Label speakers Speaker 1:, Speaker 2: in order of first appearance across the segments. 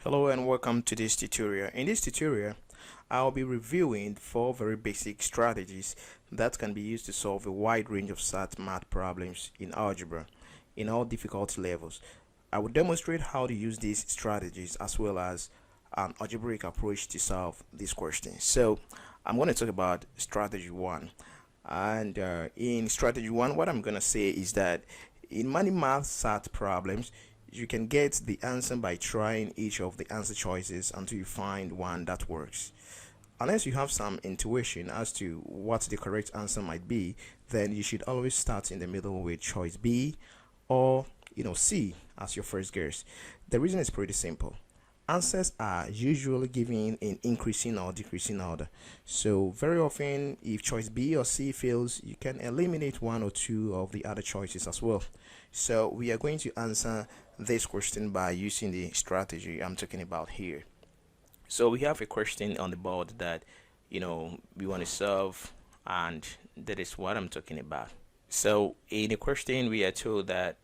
Speaker 1: Hello and welcome to this tutorial. In this tutorial, I'll be reviewing 4 very basic strategies that can be used to solve a wide range of SAT math problems in algebra in all difficulty levels. I will demonstrate how to use these strategies as well as an algebraic approach to solve these questions. So I'm going to talk about strategy 1. And in strategy 1, what I'm going to say is that in many math SAT problems, you can get the answer by trying each of the answer choices until you find one that works. Unless you have some intuition as to what the correct answer might be, then you should always start in the middle with choice B or C as your first guess. The reason is pretty simple. Answers are usually given in increasing or decreasing order. So very often if choice B or C fails, you can eliminate one or two of the other choices as well. So we are going to answer this question by using the strategy I'm talking about here. So we have a question on the board that we want to solve, and that is what I'm talking about. So in the question we are told that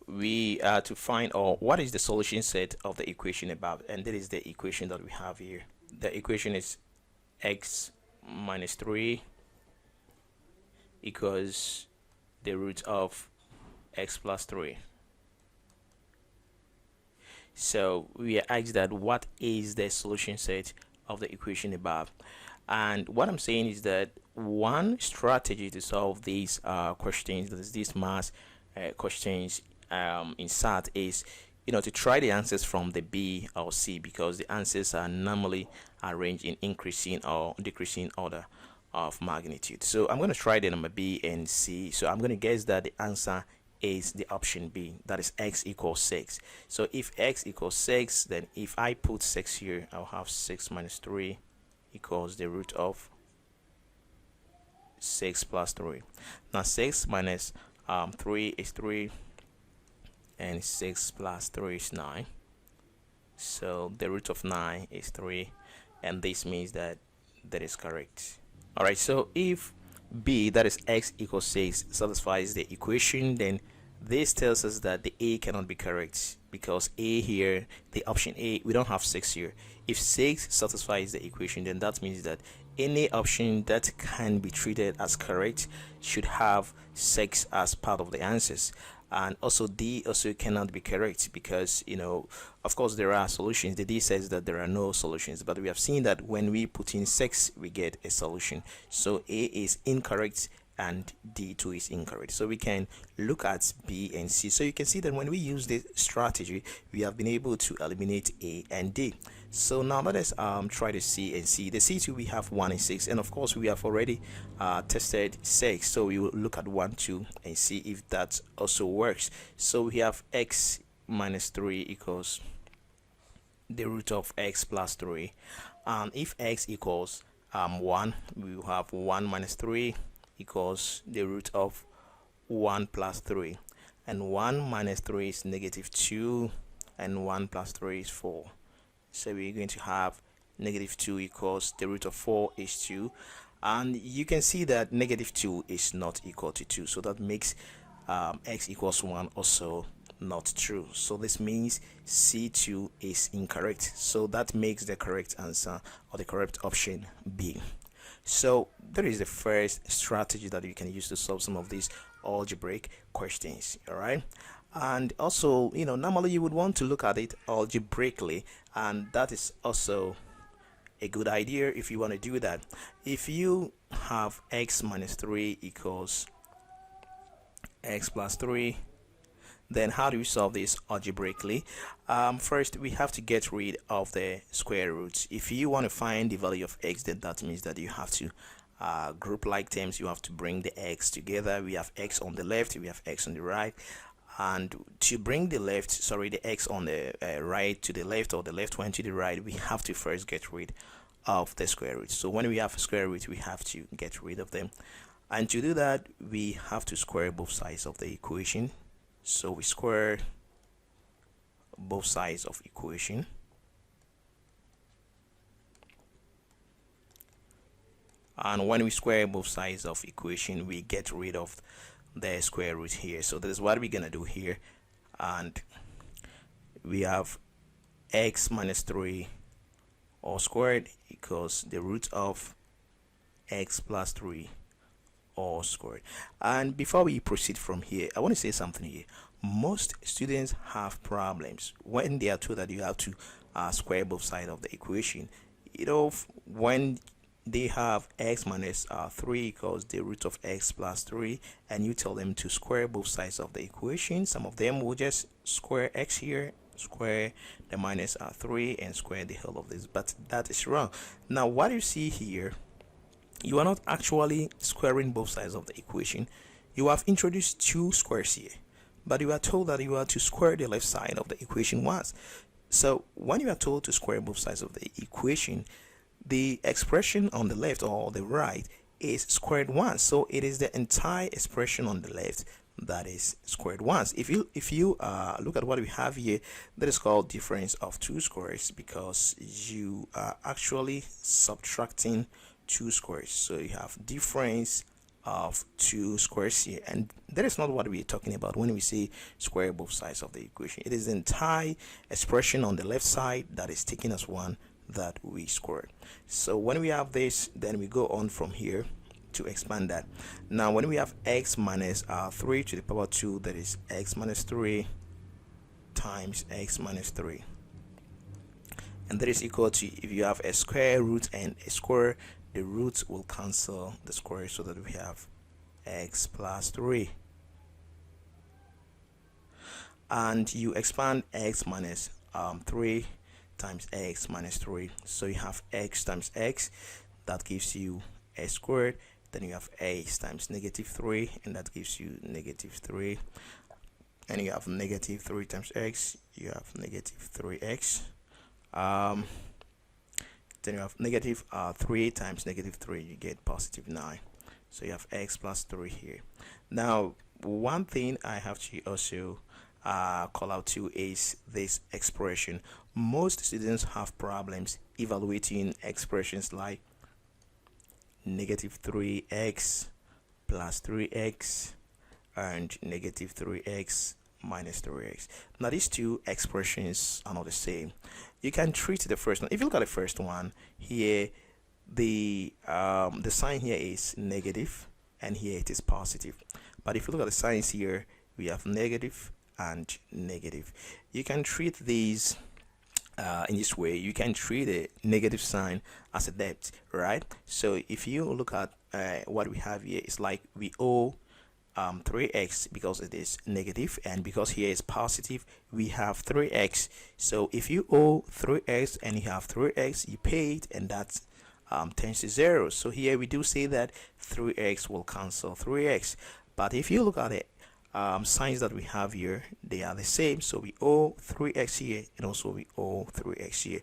Speaker 1: we are to find what is the solution set of the equation above, and that is the equation that we have here. The equation is x minus 3 equals the root of x plus 3. So we are asked that what is the solution set of the equation above, and what I'm saying is that one strategy to solve these questions, that is these math questions in SAT, is to try the answers from the B or C, because the answers are normally arranged in increasing or decreasing order of magnitude. So I'm going to try the number B and C. So I'm going to guess that the answer is the option B, that is x equals 6. So if x equals 6, then if I put 6 here, I'll have 6 minus 3 equals the root of 6 plus 3. Now 6 minus 3 is 3, and 6 plus 3 is 9. So the root of 9 is 3, and this means that that is correct. Alright, so if B, that is x equals 6, satisfies the equation, then this tells us that the A cannot be correct, because A here, the option A, we don't have 6 here. If 6 satisfies the equation, then that means that any option that can be treated as correct should have 6 as part of the answers. And also D also cannot be correct, because of course there are solutions. The D says that there are no solutions, but we have seen that when we put in 6 we get a solution. So A is incorrect and D2 is incorrect. So we can look at B and C. So you can see that when we use this strategy, we have been able to eliminate A and D. So now let us try the C and C. The C2, we have 1 and 6, and of course we have already tested 6, so we will look at 1, 2 and see if that also works. So we have x minus 3 equals the root of x plus 3, and if x equals 1, we will have 1 minus 3 equals the root of 1 plus 3, and 1 minus 3 is negative 2, and 1 plus 3 is 4. So we're going to have negative 2 equals the root of 4 is 2, and you can see that negative 2 is not equal to 2, so that makes x equals 1 also not true. So this means C2 is incorrect, so that makes the correct answer, or the correct option, B. So that is the first strategy that you can use to solve some of these algebraic questions. All right, and also normally you would want to look at it algebraically, and that is also a good idea if you want to do that. If you have x minus 3 equals x plus 3, then how do we solve this algebraically? First we have to get rid of the square roots. If you want to find the value of x, then that means that you have to group like terms. You have to bring the x together. We have x on the left, we have x on the right, and to bring the x on the right to the left, or the left one to the right, we have to first get rid of the square roots. So when we have a square root, we have to get rid of them, and to do that we have to square both sides of the equation. So we square both sides of equation, and when we square both sides of equation, we get rid of the square root here. So that is what we're gonna do here, and we have x minus 3 all squared equals the root of x plus 3 all squared. And before we proceed from here, I want to say something here. Most students have problems when they are told that you have to square both sides of the equation. When they have x minus 3 equals the root of x plus 3, and you tell them to square both sides of the equation, some of them will just square x here, square the minus 3, and square the whole of this, but that is wrong. Now what you see here, you are not actually squaring both sides of the equation. You have introduced two squares here, but you are told that you are to square the left side of the equation once. So when you are told to square both sides of the equation, the expression on the left or the right is squared once. So it is the entire expression on the left that is squared once. If you look at what we have here, that is called difference of two squares, because you are actually subtracting two squares. So you have difference of two squares here, and that is not what we're talking about when we say square both sides of the equation. It is the entire expression on the left side that is taken as one that we squared. So when we have this, then we go on from here to expand that. Now when we have x minus 3 to the power 2, that is x minus 3 times x minus 3, and that is equal to, if you have a square root and a square, the roots will cancel the square, so that we have x plus 3. And you expand x minus 3 times x minus 3, so you have x times x, that gives you x squared. Then you have x times negative 3, and that gives you negative 3. And you have negative 3 times x, you have negative 3x. Then you have negative 3 times negative 3, you get positive 9. So you have x plus 3 here. Now one thing I have to also call out to is this expression. Most students have problems evaluating expressions like negative 3x plus 3x and negative 3x minus 3x. Now these two expressions are not the same. You can treat the first one. If you look at the first one here, the sign here is negative and here it is positive. But if you look at the signs here, we have negative and negative. You can treat these in this way. You can treat a negative sign as a debt, right? So if you look at what we have here, it's like we owe 3x because it is negative, and because here is positive, we have 3x. So if you owe 3x and you have 3x, you pay it, and that tends to 0. So here we do say that 3x will cancel 3x. But if you look at it, signs that we have here, they are the same. So we owe 3x here, and also we owe 3x here.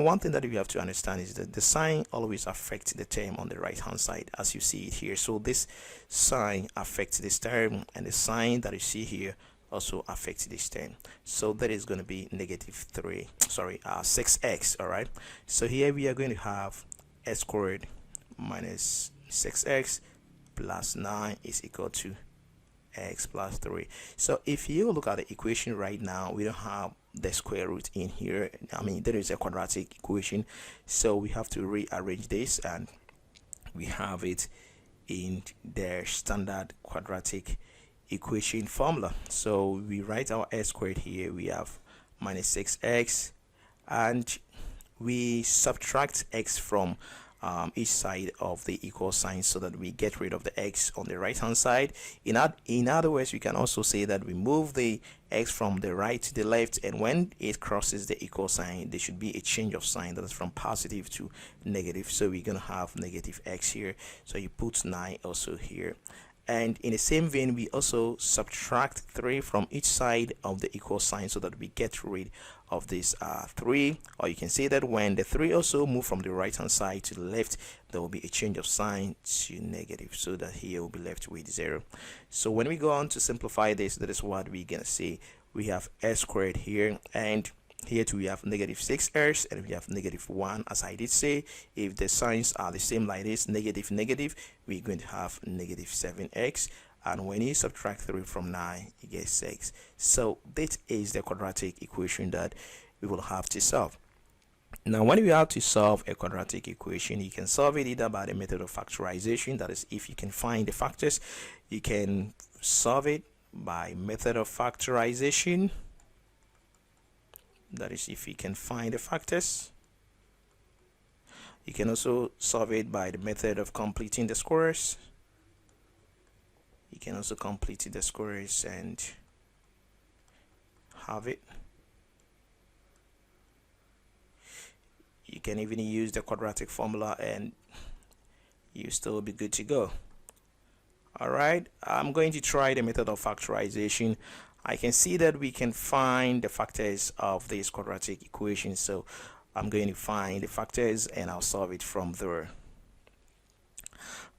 Speaker 1: One thing that we have to understand is that the sign always affects the term on the right hand side, as you see it here. So this sign affects this term, and the sign that you see here also affects this term. So that is going to be negative 6x. All right, so here we are going to have x squared minus 6x plus 9 is equal to x plus 3. So if you look at the equation right now, we don't have the square root in here. I mean, there is a quadratic equation, so we have to rearrange this, and we have it in their standard quadratic equation formula. So we write our x squared here, we have minus 6x, and we subtract x from each side of the equal sign, so that we get rid of the x on the right hand side. In other words, we can also say that we move the x from the right to the left, and when it crosses the equal sign, there should be a change of sign, that is from positive to negative. So we're gonna have negative x here, so you put 9 also here. And in the same vein, we also subtract 3 from each side of the equal sign, so that we get rid of this 3. Or you can say that when the 3 also move from the right hand side to the left, there will be a change of sign to negative, so that here will be left with 0. So when we go on to simplify this, that is what we're gonna say. We have x squared here, and here too we have negative 6x, and we have negative 1. As I did say, if the signs are the same like this, negative negative, we're going to have negative 7x, and when you subtract 3 from 9, you get 6. So this is the quadratic equation that we will have to solve. Now, when you have to solve a quadratic equation, you can solve it either by the method of factorization. That is, if you can find the factors, you can solve it by method of factorization. That is, if you can find the factors. You can also solve it by the method of completing the squares. You can also complete the squares and have it. You can even use the quadratic formula and you still be good to go. Alright, I'm going to try the method of factorization. I can see that we can find the factors of this quadratic equation, so I'm going to find the factors and I'll solve it from there.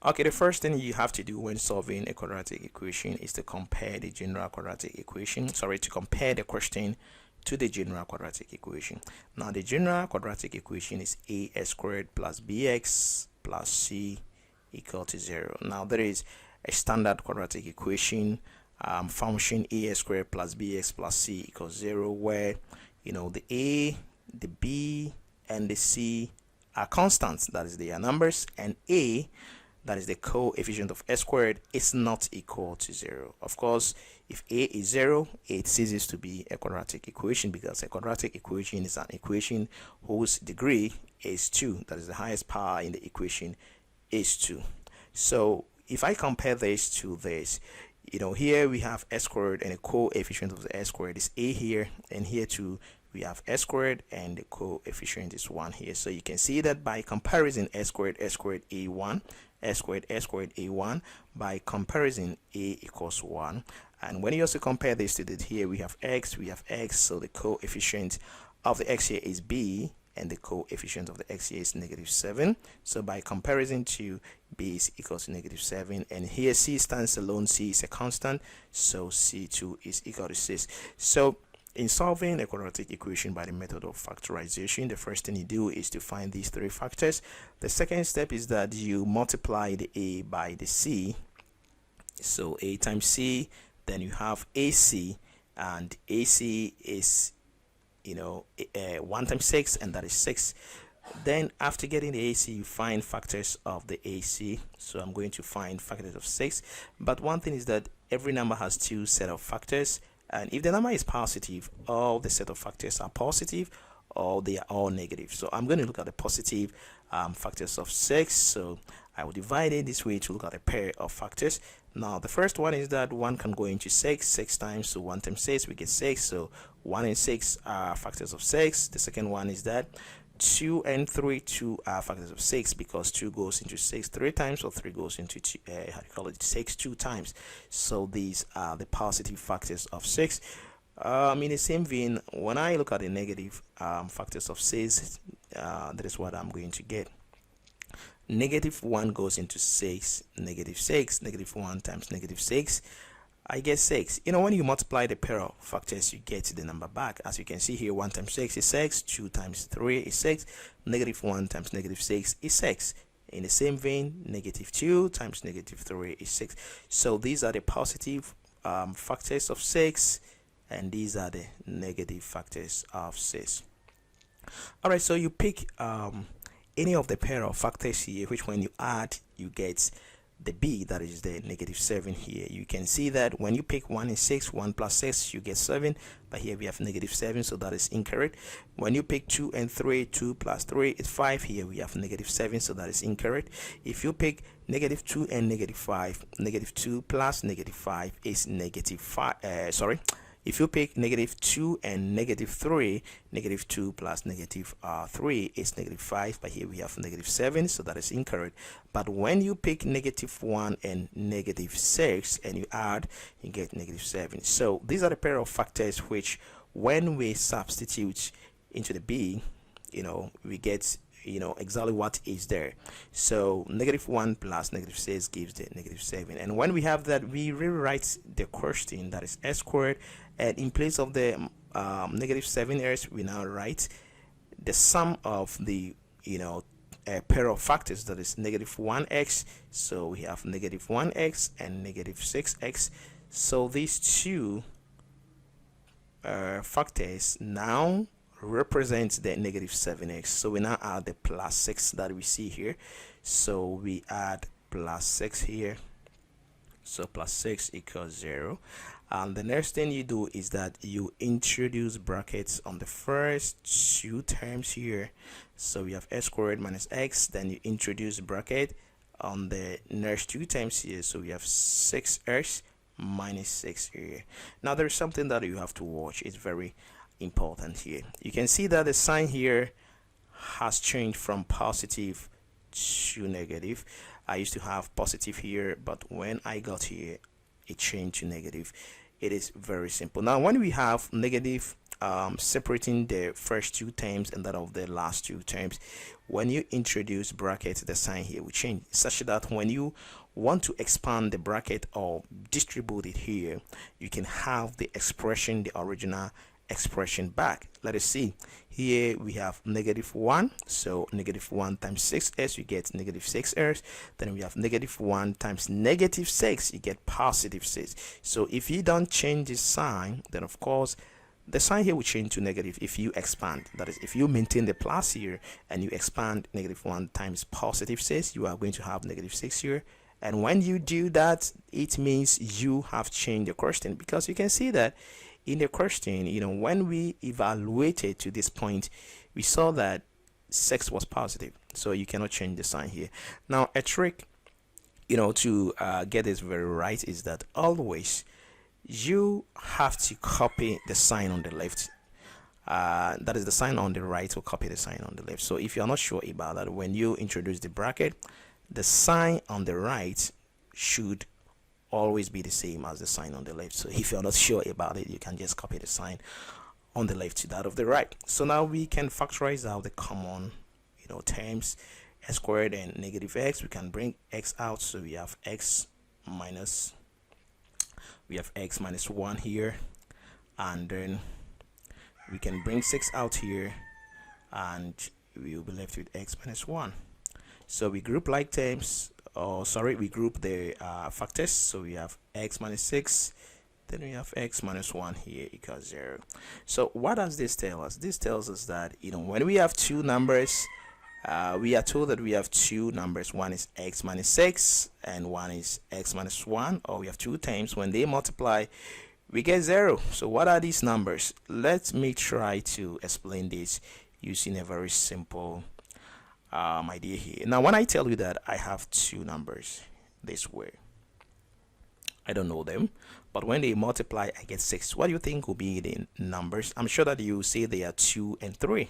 Speaker 1: Okay, the first thing you have to do when solving a quadratic equation is to compare the general quadratic equation, to compare the question to the general quadratic equation. Now, the general quadratic equation is ax squared plus bx plus c equal to 0. Now, there is a standard quadratic equation, function ax squared plus bx plus c equals 0, where the a, the b, and the c are constants, that is, they are numbers, and a, that is the coefficient of x squared, is not equal to 0. Of course, if a is 0, it ceases to be a quadratic equation, because a quadratic equation is an equation whose degree is 2. That is, the highest power in the equation is 2. So if I compare this to this, here we have x squared and the coefficient of the x squared is a here, and here too we have x squared and the coefficient is 1 here. So you can see that by comparison, x squared a1, x squared a1, by comparison a equals 1. And when you also compare this to that, here we have x, so the coefficient of the x here is b, and the coefficient of the x here is -7. So by comparison to b is equal to -7, and here c stands alone. C is a constant, so c2 is equal to 6. So in solving a quadratic equation by the method of factorization, the first thing you do is to find these 3 factors. The second step is that you multiply the a by the c. So a times c, then you have ac, and ac is 1 times 6, and that is 6. Then after getting the AC, you find factors of the AC. So I'm going to find factors of 6. But one thing is that every number has 2 set of factors, and if the number is positive, all the set of factors are positive, or they are all negative. So I'm going to look at the positive factors of 6. So I will divide it this way to look at a pair of factors. Now, the first one is that 1 can go into 6 times, so 1 times 6 we get 6. So 1 and 6 are factors of 6. The second one is that 2 and 3, 2 are factors of 6, because 2 goes into 6 3 times, or 3 goes into 6 2 times. So these are the positive factors of 6. In the same vein, when I look at the negative factors of 6, that is what I'm going to get. -1 goes into 6, -6, -1 times -6, I get 6. When you multiply the pair of factors, you get the number back. As you can see here, 1 times 6 is 6, 2 times 3 is 6, -1 times -6 is 6. In the same vein, -2 times -3 is 6. So these are the positive factors of 6, and these are the negative factors of 6. Alright, so you pick any of the pair of factors here, which when you add, you get the b, that is the -7 here. You can see that when you pick 1 and 6, 1 plus 6, you get 7, but here we have -7, so that is incorrect. When you pick 2 and 3, 2 plus 3 is 5. Here we have -7, so that is incorrect. If you pick -2 and -5, -2 plus -5 is -5. If you pick -2 and -3, -2 plus -3 is -5, but here we have -7, so that is incorrect. But when you pick -1 and -6 and you add, you get -7. So these are the pair of factors which, when we substitute into the b, we get exactly what is there. So -1 plus -6 gives the -7, and when we have that, we rewrite the question, that is x squared, and in place of the -7s, we now write the sum of the a pair of factors, that is -1x. So we have -1x and -6x. So these two factors now represents the negative 7x. So we now add the plus 6 that we see here. So we add plus 6 here. So plus 6 equals 0. And the next thing you do is that you introduce brackets on the first two terms here. So we have x squared minus x. Then you introduce bracket on the next two terms here. So we have 6x minus 6 here. Now there is something that you have to watch. It's very important here. You can see that the sign here has changed from positive to negative. I used to have positive here, but when I got here it changed to negative. It is very simple. Now when we have negative separating the first two terms and that of the last two terms, when you introduce brackets, the sign here will change, such that when you want to expand the bracket or distribute it here, you can have the expression, the original expression back. Let us see. Here we have negative 1, so negative 1 times 6s, you get negative 6s. Then we have negative 1 times negative 6, you get positive 6. So if you don't change the sign, then of course the sign here will change to negative if you expand. That is, if you maintain the plus here and you expand negative 1 times positive 6, you are going to have negative 6 here. And when you do that, it means you have changed the question, because you can see that in the question, when we evaluated to this point, we saw that 6 was positive, so you cannot change the sign here. Now a trick to get this very right is that always you have to copy the sign on the left. That is, the sign on the right will copy the sign on the left. So if you're not sure about that, when you introduce the bracket, the sign on the right should always be the same as the sign on the left. So if you're not sure about it, you can just copy the sign on the left to that of the right. So now we can factorize out the common terms, x squared and negative x. We can bring x out, so we have x minus 1 here, and then we can bring 6 out here, and we will be left with x minus 1. So we group like terms, we group the factors. So we have x minus 6, then we have x minus 1 here equals 0. So what does this tell us? This tells us that when we have two numbers, we are told that we have two numbers. One is x minus 6 and one is x minus 1, or we have two terms. When they multiply, we get 0. So what are these numbers? Let me try to explain this using a very simple idea here. Now when I tell you that I have two numbers this way, I don't know them, but when they multiply I get 6. What do you think will be the numbers? I'm sure that you say they are 2 and 3,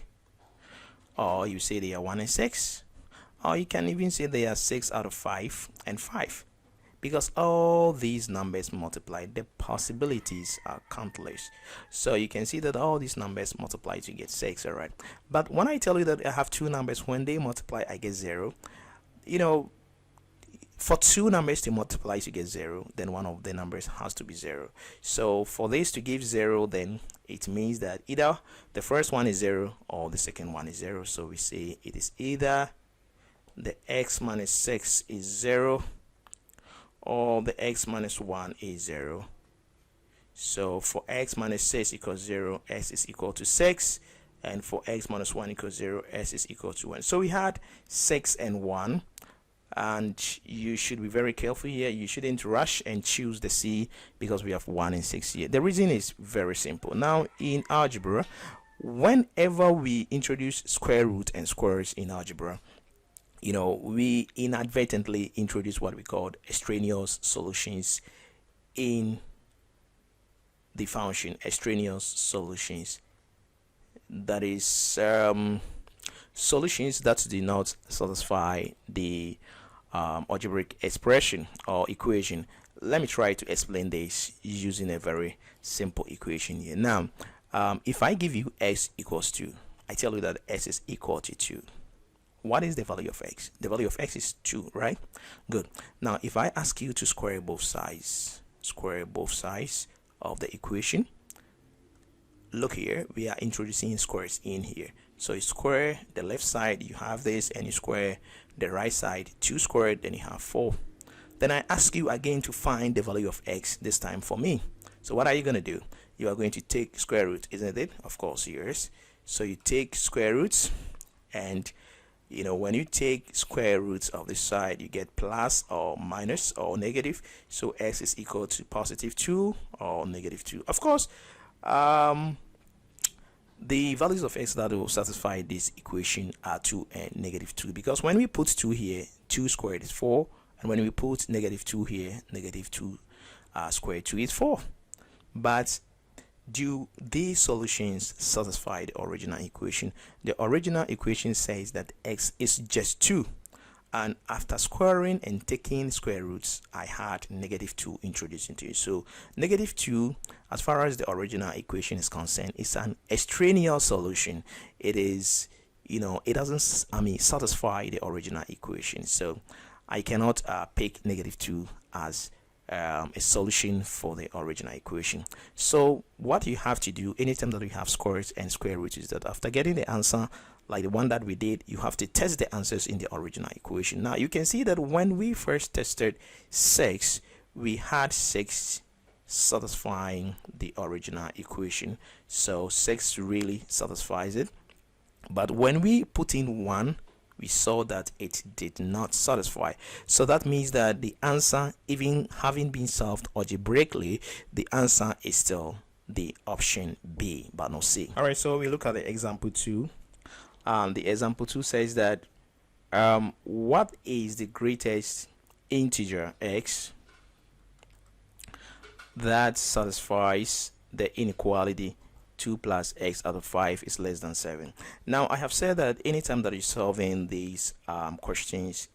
Speaker 1: or you say they are 1 and 6, or you can even say they are 6 out of 5 and 5, because all these numbers multiply. The possibilities are countless. So you can see that all these numbers multiply to get 6. All right, but when I tell you that I have two numbers, when they multiply I get 0, for two numbers to multiply to get 0, then one of the numbers has to be 0. So for this to give 0, then it means that either the first one is 0 or the second one is 0. So we say it is either the x minus 6 is 0 or the x minus 1 is 0. So for x minus 6 equals 0, s is equal to 6, and for x minus 1 equals 0, s is equal to 1. So we had 6 and 1, and you should be very careful here. You shouldn't rush and choose the C, because we have 1 and 6 here. The reason is very simple. Now in algebra, whenever we introduce square root and squares in algebra, we inadvertently introduce what we call extraneous solutions in the function. Extraneous solutions, that is solutions that do not satisfy the algebraic expression or equation. Let me try to explain this using a very simple equation here. Now if I give you x equals 2, I tell you that s is equal to 2. What is the value of x? The value of x is 2, right? Good. Now if I ask you to square both sides of the equation, look here, we are introducing squares in here. So you square the left side, you have this, and you square the right side, 2 squared, then you have 4. Then I ask you again to find the value of x, this time for me. So what are you going to do? You are going to take square root, isn't it? Of course, yes. So you take square roots, and when you take square roots of the side, you get plus or minus or negative. So x is equal to positive 2 or negative 2. Of course, the values of x that will satisfy this equation are 2 and negative 2, because when we put 2 here, 2 squared is 4, and when we put negative 2 here, negative 2 squared 2 is 4. But do these solutions satisfy the original equation? The original equation says that x is just 2, and after squaring and taking square roots, I had negative 2 introduced into it. So negative 2, as far as the original equation is concerned, is an extraneous solution. It is, it doesn't satisfy the original equation. So I cannot pick negative 2 as a solution for the original equation. So what you have to do anytime that you have squares and square roots is that after getting the answer like the one that we did, you have to test the answers in the original equation. Now you can see that when we first tested 6, we had 6 satisfying the original equation. So 6 really satisfies it. But when we put in 1, we saw that it did not satisfy. So that means that the answer, even having been solved algebraically, the answer is still the option B, but not C. All right, so we look at the example 2. The example 2 says that what is the greatest integer x that satisfies the inequality 2 plus x out of 5 is less than 7. Now I have said that anytime that you're solving these questions,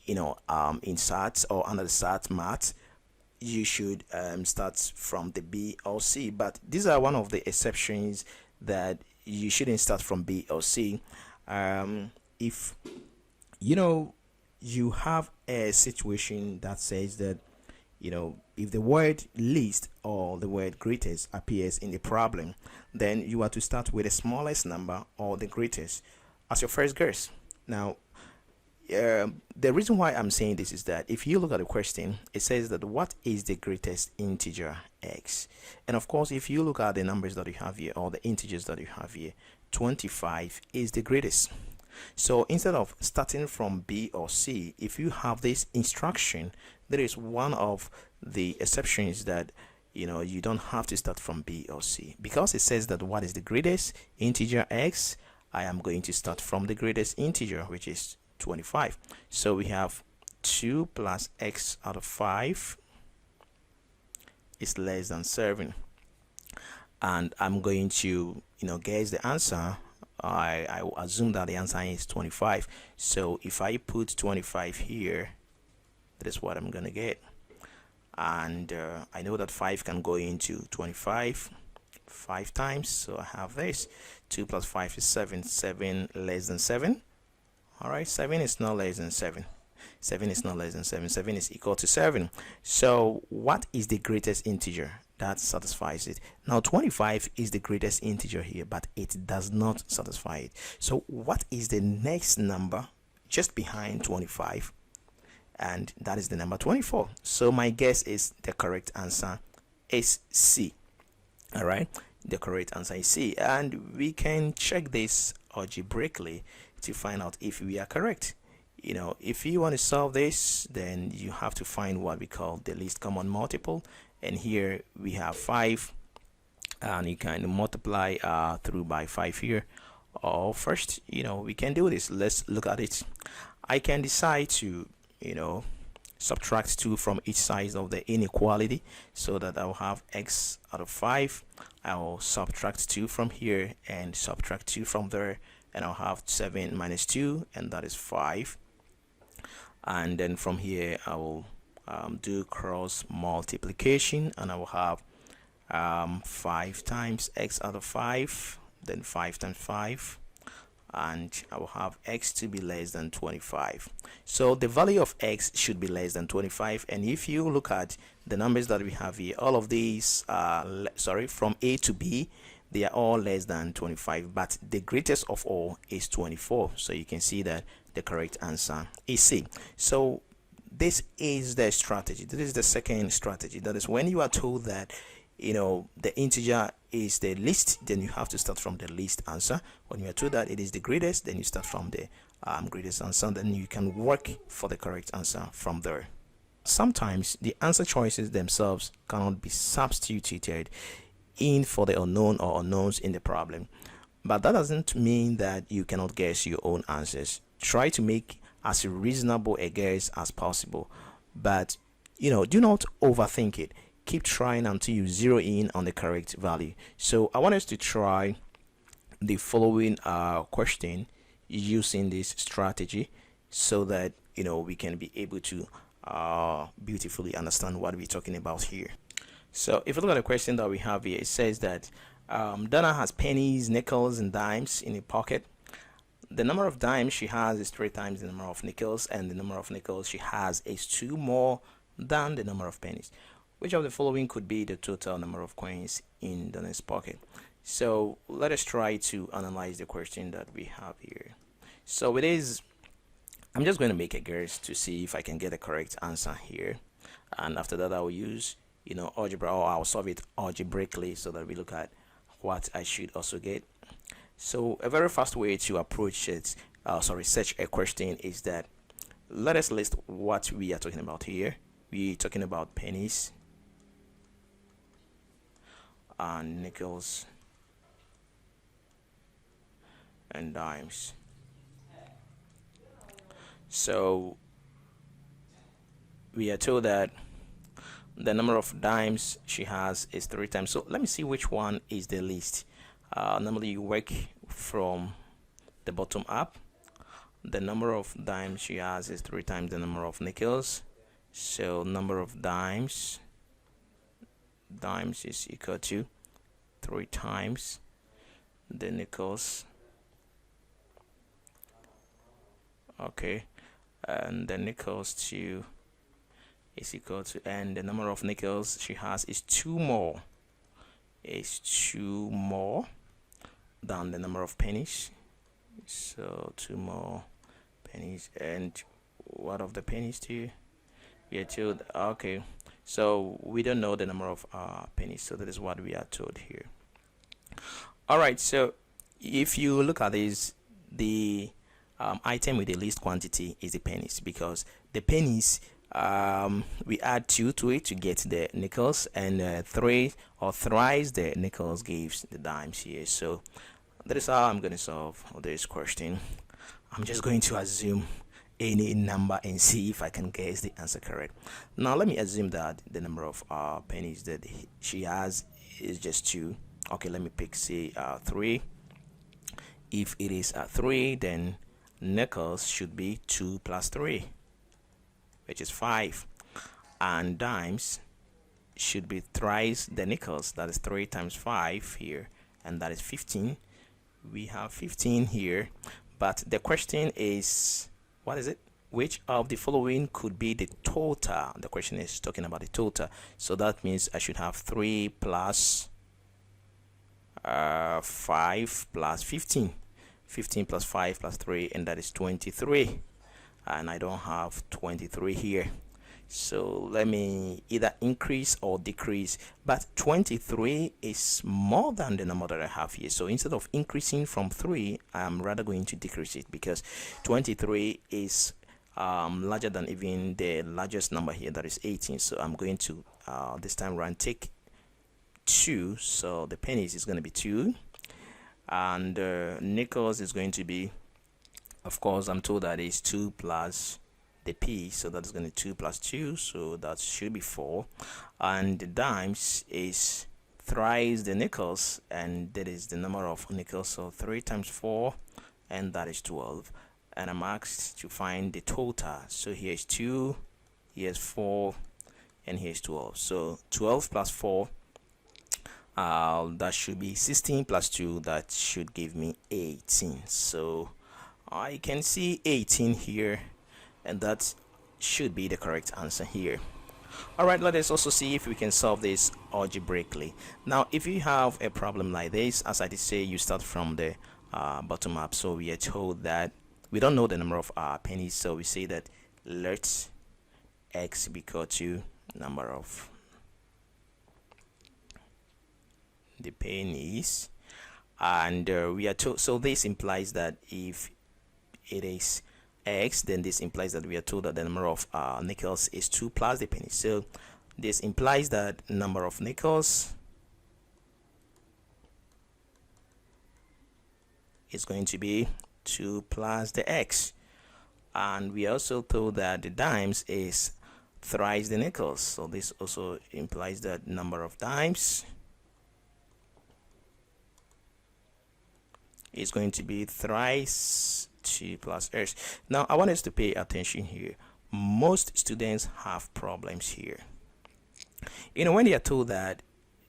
Speaker 1: in SAT or under the SAT math, you should start from the B or C. But these are one of the exceptions that you shouldn't start from B or C. If you have a situation that says that if the word least or the word greatest appears in the problem, then you are to start with the smallest number or the greatest as your first guess. Now the reason why I'm saying this is that if you look at the question, it says that what is the greatest integer x, and of course if you look at the numbers that you have here or the integers that you have here, 25 is the greatest. So instead of starting from B or C, if you have this instruction, there is one of the exceptions that you don't have to start from B or C, because it says that what is the greatest integer x. I am going to start from the greatest integer, which is 25. So we have 2 plus x out of 5 is less than 7, and I'm going to guess the answer. I will assume that the answer is 25. So if I put 25 here, that is what I'm gonna get. And I know that 5 can go into 25 5 times, so I have this. 2 plus 5 is 7. 7 less than 7. All right, 7 is not less than 7. 7 is not less than 7. 7 is equal to 7. So what is the greatest integer that satisfies it? Now 25 is the greatest integer here, but it does not satisfy it. So what is the next number just behind 25? And that is the number 24. So my guess is the correct answer is C. All right, the correct answer is C, and we can check this algebraically to find out if we are correct. If you want to solve this, then you have to find what we call the least common multiple, and here we have 5, and you can multiply through by 5 here. Or first, we can do this. Let's look at it. I can decide to subtract 2 from each side of the inequality, so that I will have x out of 5. I will subtract 2 from here and subtract 2 from there, and I'll have 7 minus 2, and that is 5. And then from here I will do cross multiplication, and I will have 5 times x out of 5, then 5 times 5, and I will have x to be less than 25. So the value of x should be less than 25. And if you look at the numbers that we have here, all of these from A to B, they are all less than 25, but the greatest of all is 24. So you can see that the correct answer is C. So this is the strategy. This is the second strategy. That is when you are told that the integer is the least, then you have to start from the least answer. When you are told that it is the greatest, then you start from the greatest answer, then you can work for the correct answer from there. Sometimes the answer choices themselves cannot be substituted in for the unknown or unknowns in the problem, but that doesn't mean that you cannot guess your own answers. Try to make as reasonable a guess as possible, but do not overthink it. Keep trying until you zero in on the correct value. So I want us to try the following question using this strategy, so that we can be able to beautifully understand what we're talking about here. So if you look at the question that we have here, it says that Donna has pennies, nickels, and dimes in a pocket. The number of dimes she has is 3 times the number of nickels, and the number of nickels she has is 2 more than the number of pennies. Which of the following could be the total number of coins in Donna's pocket? So let us try to analyze the question that we have here. So it is, I'm just going to make a guess to see if I can get a correct answer here, and after that I will use algebra, or I'll solve it algebraically, so that we look at what I should also get. So a very fast way to approach it, such a question, is that let us list what we are talking about here. We're talking about pennies and nickels and dimes. So we are told that the number of dimes she has is 3 times. So let me see which one is the least. Normally you work from the bottom up. The number of dimes she has is 3 times the number of nickels. So number of dimes is equal to 3 times the nickels. Okay, and the nickels too is equal to, and the number of nickels she has is 2 more than the number of pennies. So 2 more pennies. And what of the pennies too? We are told, okay, so we don't know the number of pennies, so that is what we are told here. All right, so if you look at this, the item with the least quantity is the pennies, because the pennies, we add 2 to it to get the nickels, and 3 or thrice the nickels gives the dimes here. So that is how I'm going to solve this question. I'm just going to assume any number and see if I can guess the answer correct. Now let me assume that the number of pennies that she has is just 2. Okay, let me pick, say, 3. If it is 3, then nickels should be 2 plus 3, which is 5, and dimes should be thrice the nickels, that is 3 times 5 here, and that is 15. We have 15 here, but the question is, what is it? Which of the following could be the total? The question is talking about the total, so that means I should have 3 plus 5 plus 15. 15 plus 5 plus 3, and that is 23, and I don't have 23 here. So let me either increase or decrease, but 23 is more than the number that I have here. So instead of increasing from 3, I'm rather going to decrease it, because 23 is larger than even the largest number here, that is 18. So I'm going to this time around take 2. So the pennies is going to be 2, and nickels is going to be, of course, I'm told that is 2 plus the p, so that's going to be 2 plus 2, so that should be 4. And the dimes is thrice the nickels, and that is the number of nickels, so 3 times 4, and that is 12. And I'm asked to find the total, so here's 2, here's 4, and here's 12. So 12 plus 4, that should be 16 plus 2, that should give me 18. So I can see 18 here, and that should be the correct answer here. All right, let us also see if we can solve this algebraically. Now, if you have a problem like this, as I did say, you start from the bottom up. So we are told that we don't know the number of pennies, so we say that let x be equal to number of the pennies. And we are told, so this implies that if it is x, then this implies that we are told that the number of nickels is 2 plus the pennies. So this implies that number of nickels is going to be 2 plus the x. And we also told that the dimes is thrice the nickels, so this also implies that number of dimes is going to be thrice 2 plus x. Now I want us to pay attention here. Most students have problems here. You know, when they are told that,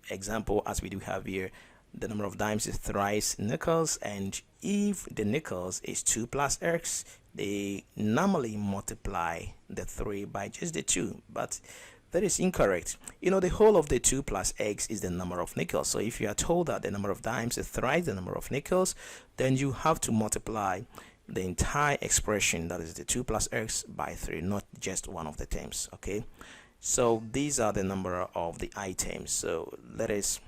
Speaker 1: example as we do have here, the number of dimes is thrice nickels, and if the nickels is 2 plus x, they normally multiply the 3 by just the 2, but that is incorrect. You know, the whole of the 2 plus x is the number of nickels. So if you are told that the number of dimes is thrice the number of nickels, then you have to multiply the entire expression, that is the 2 plus x, by 3, not just one of the terms. Okay, so these are the number of the items. So let us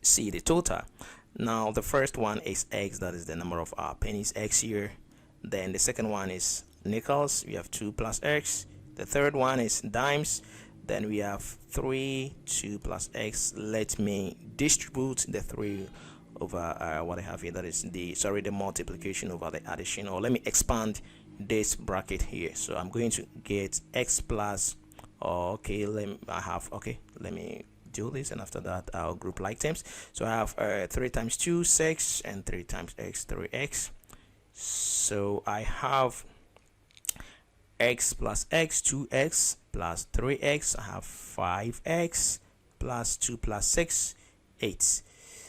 Speaker 1: see the total. Now the first one is x, that is the number of our pennies, x here. Then the second one is nickels, we have 2 plus x. The third one is dimes, then we have 3, 2 plus x. Let me distribute the 3 over what I have here, that is the multiplication over the addition, or let me expand this bracket here. So I'm going to get x plus, okay, let me do this, and after that I'll group like terms. So I have 3 times 2, 6, and 3 times x, 3x. So I have x plus x, 2x plus 3x. I have 5x plus 2 plus 6, 8.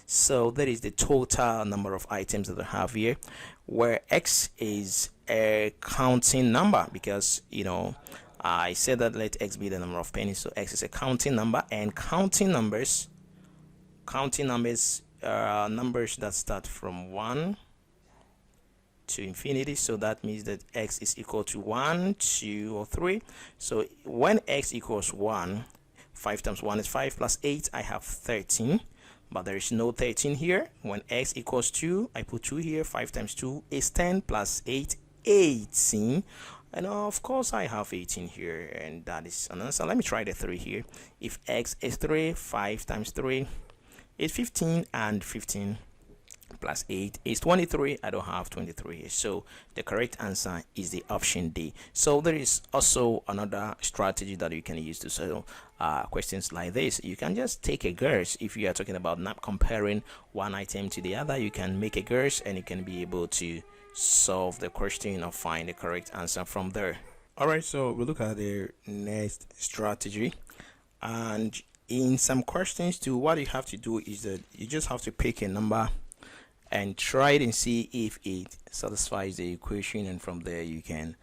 Speaker 1: So that is the total number of items that I have here, where x is a counting number, because you know I said that let x be the number of pennies, so x is a counting number, and counting numbers are numbers that start from 1 to infinity. So that means that x is equal to 1, 2, or 3. So when x equals 1, 5 times 1 is 5 plus 8, I have 13, but there is no 13 here. When x equals 2, I put 2 here. 5 times 2 is 10 plus 8, 18. And of course I have 18 here, and that is an answer. Let me try the 3 here. If x is 3, 5 times 3 is 15, and 15 plus 8 is 23. I don't have 23 here, so the correct answer is the option D. So there is also another strategy that you can use to solve questions like this. You can just take a guess. If you are talking about not comparing one item to the other, you can make a guess and you can be able to solve the question or find the correct answer from there. All right, so we look at the next strategy, and in some questions too, what you have to do is that you just have to pick a number and try it and see if it satisfies the equation, and from there you can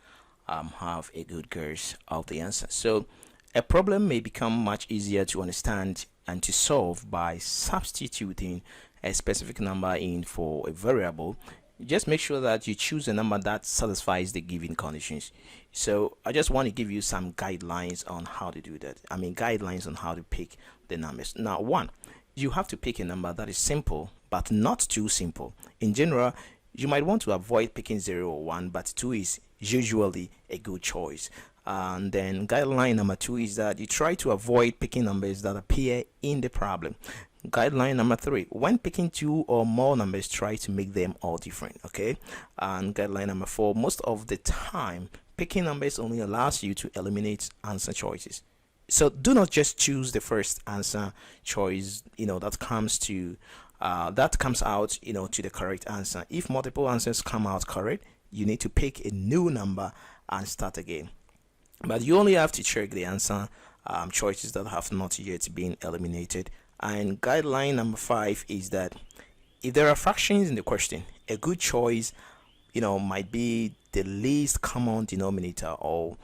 Speaker 1: have a good guess of the answer. So a problem may become much easier to understand and to solve by substituting a specific number in for a variable. Just make sure that you choose a number that satisfies the given conditions. So I just want to give you some guidelines on how to do that. Guidelines on how to pick the numbers. Now, 1, you have to pick a number that is simple but not too simple. In general, you might want to avoid picking 0 or 1, but 2 is usually a good choice. And then guideline number 2 is that you try to avoid picking numbers that appear in the problem. Guideline number 3, when picking 2 or more numbers, try to make them all different. Okay. And guideline number 4, most of the time picking numbers only allows you to eliminate answer choices. So do not just choose the first answer choice that comes out to the correct answer. If multiple answers come out correct, you need to pick a new number and start again. But you only have to check the answer choices that have not yet been eliminated. And guideline number 5 is that if there are fractions in the question, a good choice might be the least common denominator, or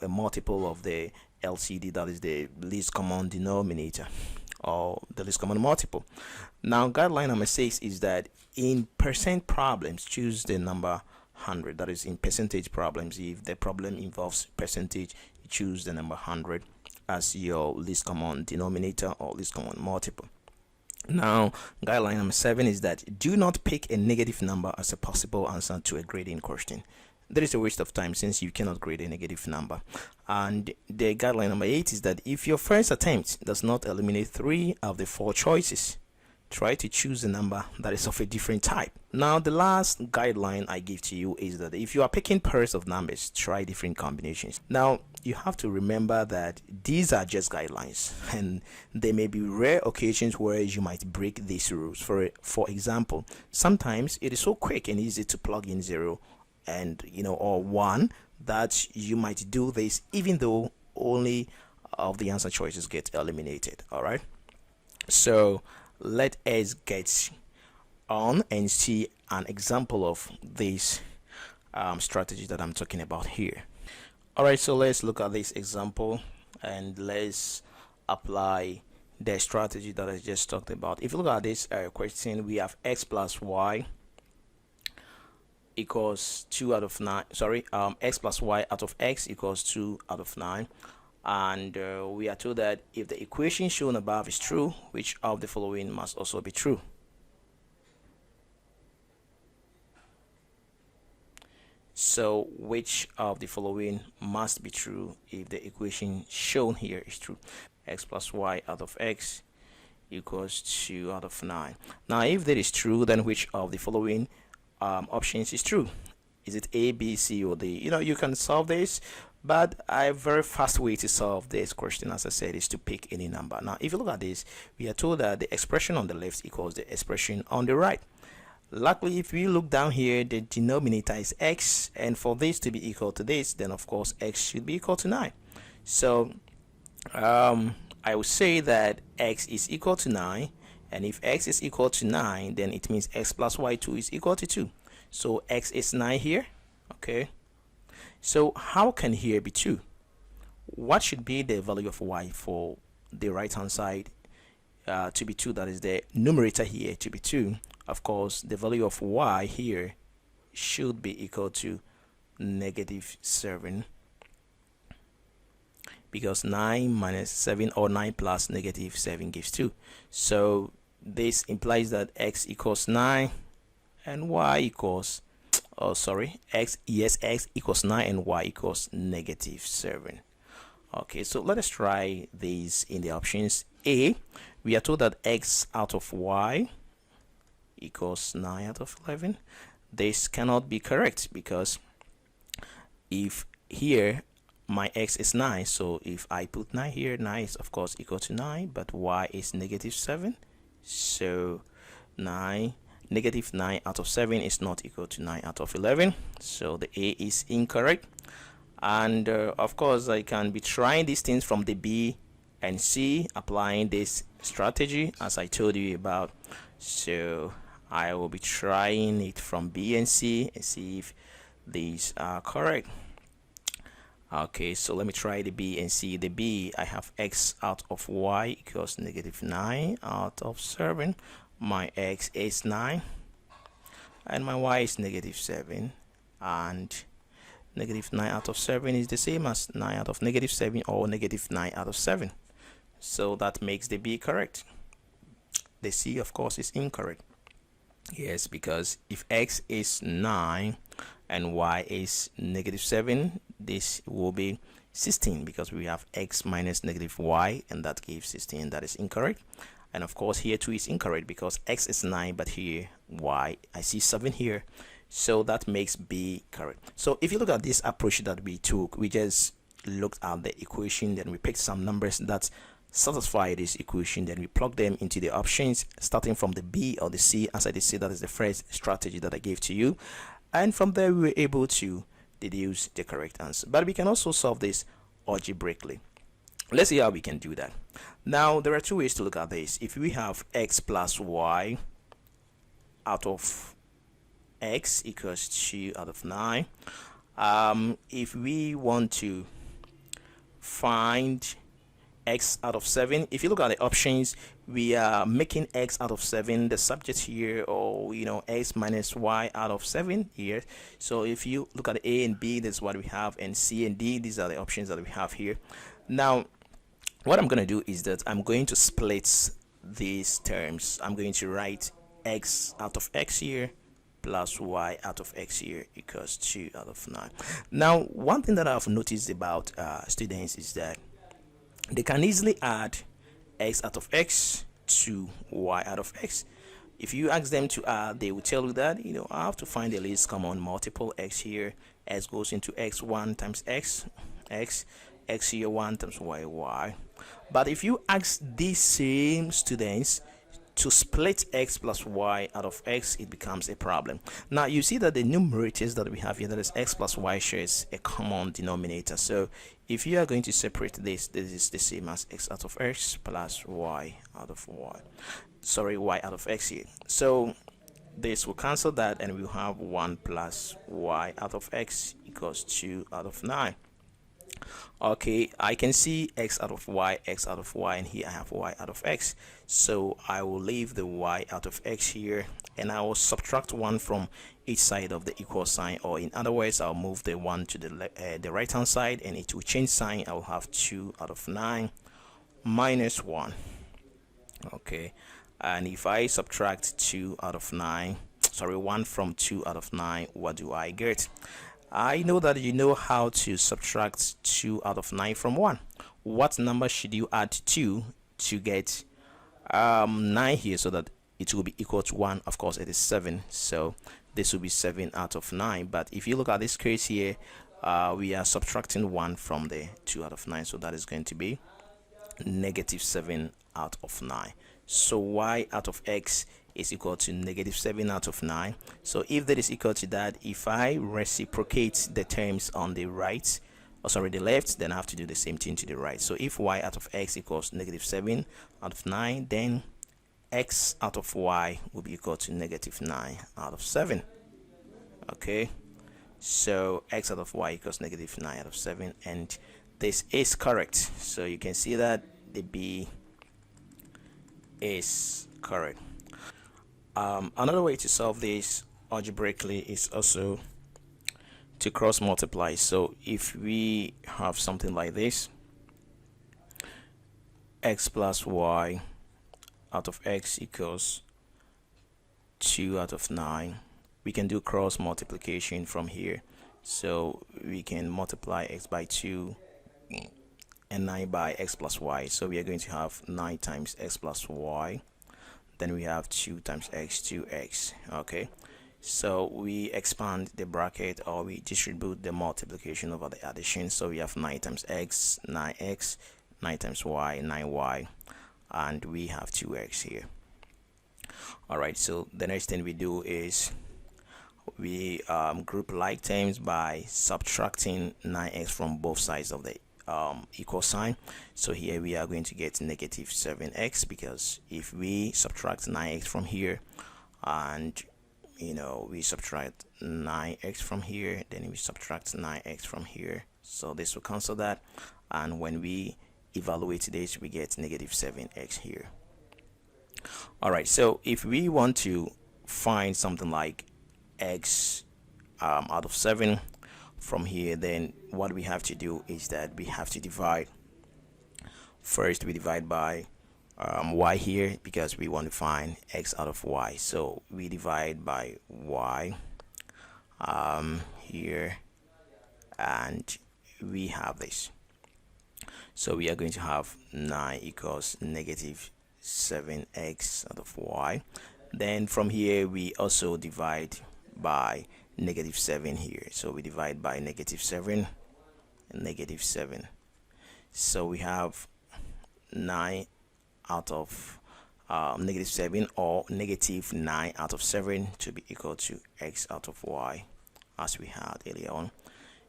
Speaker 1: a multiple of the LCD, that is the least common denominator or the least common multiple. Now guideline number 6 is that in percent problems, choose the number 100. That is, in percentage problems, if the problem involves percentage, you choose the number 100 as your least common denominator or least common multiple. Now, guideline number 7 is that do not pick a negative number as a possible answer to a grading question. That is a waste of time since you cannot grade a negative number. And the guideline number 8 is that if your first attempt does not eliminate 3 of the 4 choices, try to choose a number that is of a different type. Now, the last guideline I give to you is that if you are picking pairs of numbers, try different combinations. Now, you have to remember that these are just guidelines, and there may be rare occasions where you might break these rules. For example, sometimes it is so quick and easy to plug in 0 and or 1 that you might do this even though only of the answer choices get eliminated. All right, so let us get on and see an example of this strategy that I'm talking about here. All right, so let's look at this example and let's apply the strategy that I just talked about. If you look at this question, we have x plus y equals 2 out of 9. Sorry, x plus y out of x equals 2 out of 9. And we are told that if the equation shown above is true, which of the following must also be true? So which of the following must be true if the equation shown here is true? X plus y out of x equals 2 out of 9. Now, if that is true, then which of the following options is true? Is it A, B, C, or D? You can solve this, but a very fast way to solve this question, as I said, is to pick any number. Now, if you look at this, we are told that the expression on the left equals the expression on the right. Luckily, if we look down here, the denominator is x, and for this to be equal to this, then of course x should be equal to 9. So I would say that x is equal to 9, and if x is equal to 9, then it means x plus y2 is equal to 2. So x is 9 here. Okay, so how can here be 2? What should be the value of y for the right hand side to be 2? That is the numerator here to be 2. Of course, the value of y here should be equal to -7, because 9 minus 7 or 9 plus -7 gives 2. So this implies that x equals 9 and y equals x equals 9 and y equals -7. Okay, so let us try these in the options. A, we are told that x out of y equals 9 out of 11. This cannot be correct, because if here my x is 9, so if I put 9 here, 9 is of course equal to 9, but y is -7. So -9 out of 7 is not equal to 9 out of 11. So the A is incorrect. And of course, I can be trying these things from the B and C, applying this strategy as I told you about. So I will be trying it from B and C and see if these are correct. Okay, so let me try the B and C. The B, I have x out of y equals -9 out of 7. My x is 9 and my y is -7, and -9 out of 7 is the same as 9 out of -7 or -9 out of 7. So that makes the B correct. The C, of course, is incorrect. Yes, because if x is 9 and y is -7, this will be 16, because we have x minus -y, and that gives 16. That is incorrect. And of course here too is incorrect, because x is 9, but here y, I see 7 here, so that makes B correct. So if you look at this approach that we took, we just looked at the equation, then we picked some numbers that satisfy this equation, then we plug them into the options starting from the B or the C. As I did say, that is the first strategy that I gave to you, and from there we were able to deduce the correct answer. But we can also solve this algebraically. Let's see how we can do that. Now, there are two ways to look at this. If we have x plus y out of x equals 2 out of 9, if we want to find x out of 7, if you look at the options, we are making x out of 7 the subject here, or x minus y out of 7 here. So if you look at A and B, that's what we have, and C and D, these are the options that we have here. Now what I'm going to do is that I'm going to split these terms, I'm going to write x out of x here plus y out of x here equals 2 out of 9. Now, one thing that I've noticed about students is that they can easily add x out of x to y out of x. If you ask them to add, they will tell you that, I have to find the least common multiple. X here, x goes into x1 times x here 1 times y. But if you ask these same students to split x plus y out of x, it becomes a problem. Now you see that the numerators that we have here, that is x plus y, shares a common denominator. So if you are going to separate this is the same as x out of x plus y out of y. Sorry, y out of x here. So this will cancel that, and we'll have 1 plus y out of x equals 2 out of 9. Okay, I can see x out of y, and here I have y out of x. So I will leave the y out of x here, and I will subtract 1 from each side of the equal sign, or in other words, I'll move the 1 to the right hand side, and it will change sign. I will have 2 out of 9 minus 1. Okay, and if I subtract 2 out of 9, sorry, 1 from 2 out of 9, what do I get? I know that you know how to subtract 2 out of 9 from 1. What number should you add to get 9 here so that it will be equal to 1? Of course, it is 7. So this will be 7 out of 9. But if you look at this case here, we are subtracting 1 from the 2 out of 9. So that is going to be negative 7 out of 9. So y out of x is equal to negative 7 out of 9. So if that is equal to that, if I reciprocate the terms on the right, the left, then I have to do the same thing to the right. So if y out of x equals negative 7 out of 9, then x out of y will be equal to negative 9 out of 7. Okay, so x out of y equals negative 9 out of 7, and this is correct. So you can see that the B is correct. Another way to solve this algebraically is also to cross multiply. So if we have something like this, x plus y out of x equals 2 out of 9, we can do cross multiplication from here. So we can multiply x by 2 and 9 by x plus y. So we are going to have 9 times x plus y. Then we have 2 times x, 2x. Okay, so we expand the bracket, or we distribute the multiplication over the addition. So we have 9 times x, 9x, 9 times y, 9y, and we have 2x here. Alright, so the next thing we do is we group like terms by subtracting 9x from both sides of the equal sign. So here we are going to get negative 7x, because if we subtract 9x from here, and we subtract 9x from here, then we subtract 9x from here, so this will cancel that, and when we evaluate this, we get negative 7x here. Alright, so if we want to find something like x out of 7 from here, then what we have to do is that we have to divide. First, we divide by y here, because we want to find x out of y. So we divide by y here, and we have this. So we are going to have 9 equals negative 7x out of y. Then from here, we also divide by negative 7 here. So we divide by negative 7 and negative 7. So we have 9 out of negative 7, or negative 9 out of 7, to be equal to x out of y, as we had earlier on.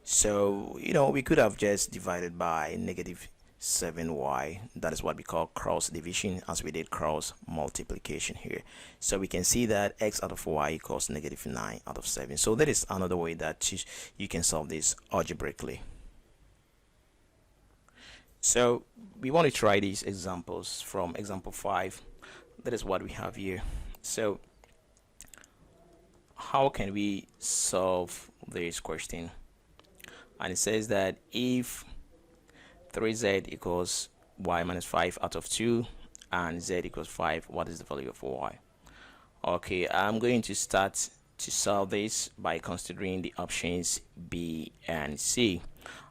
Speaker 1: So we could have just divided by negative 7y. That is what we call cross division, as we did cross multiplication here. So we can see that x out of y equals negative 9 out of 7. So that is another way that you can solve this algebraically. So we want to try these examples from example 5. That is what we have here. So how can we solve this question? And it says that if 3z equals y minus 5 out of 2, and z equals 5, what is the value of y? Okay, I'm going to start to solve this by considering the options B and C.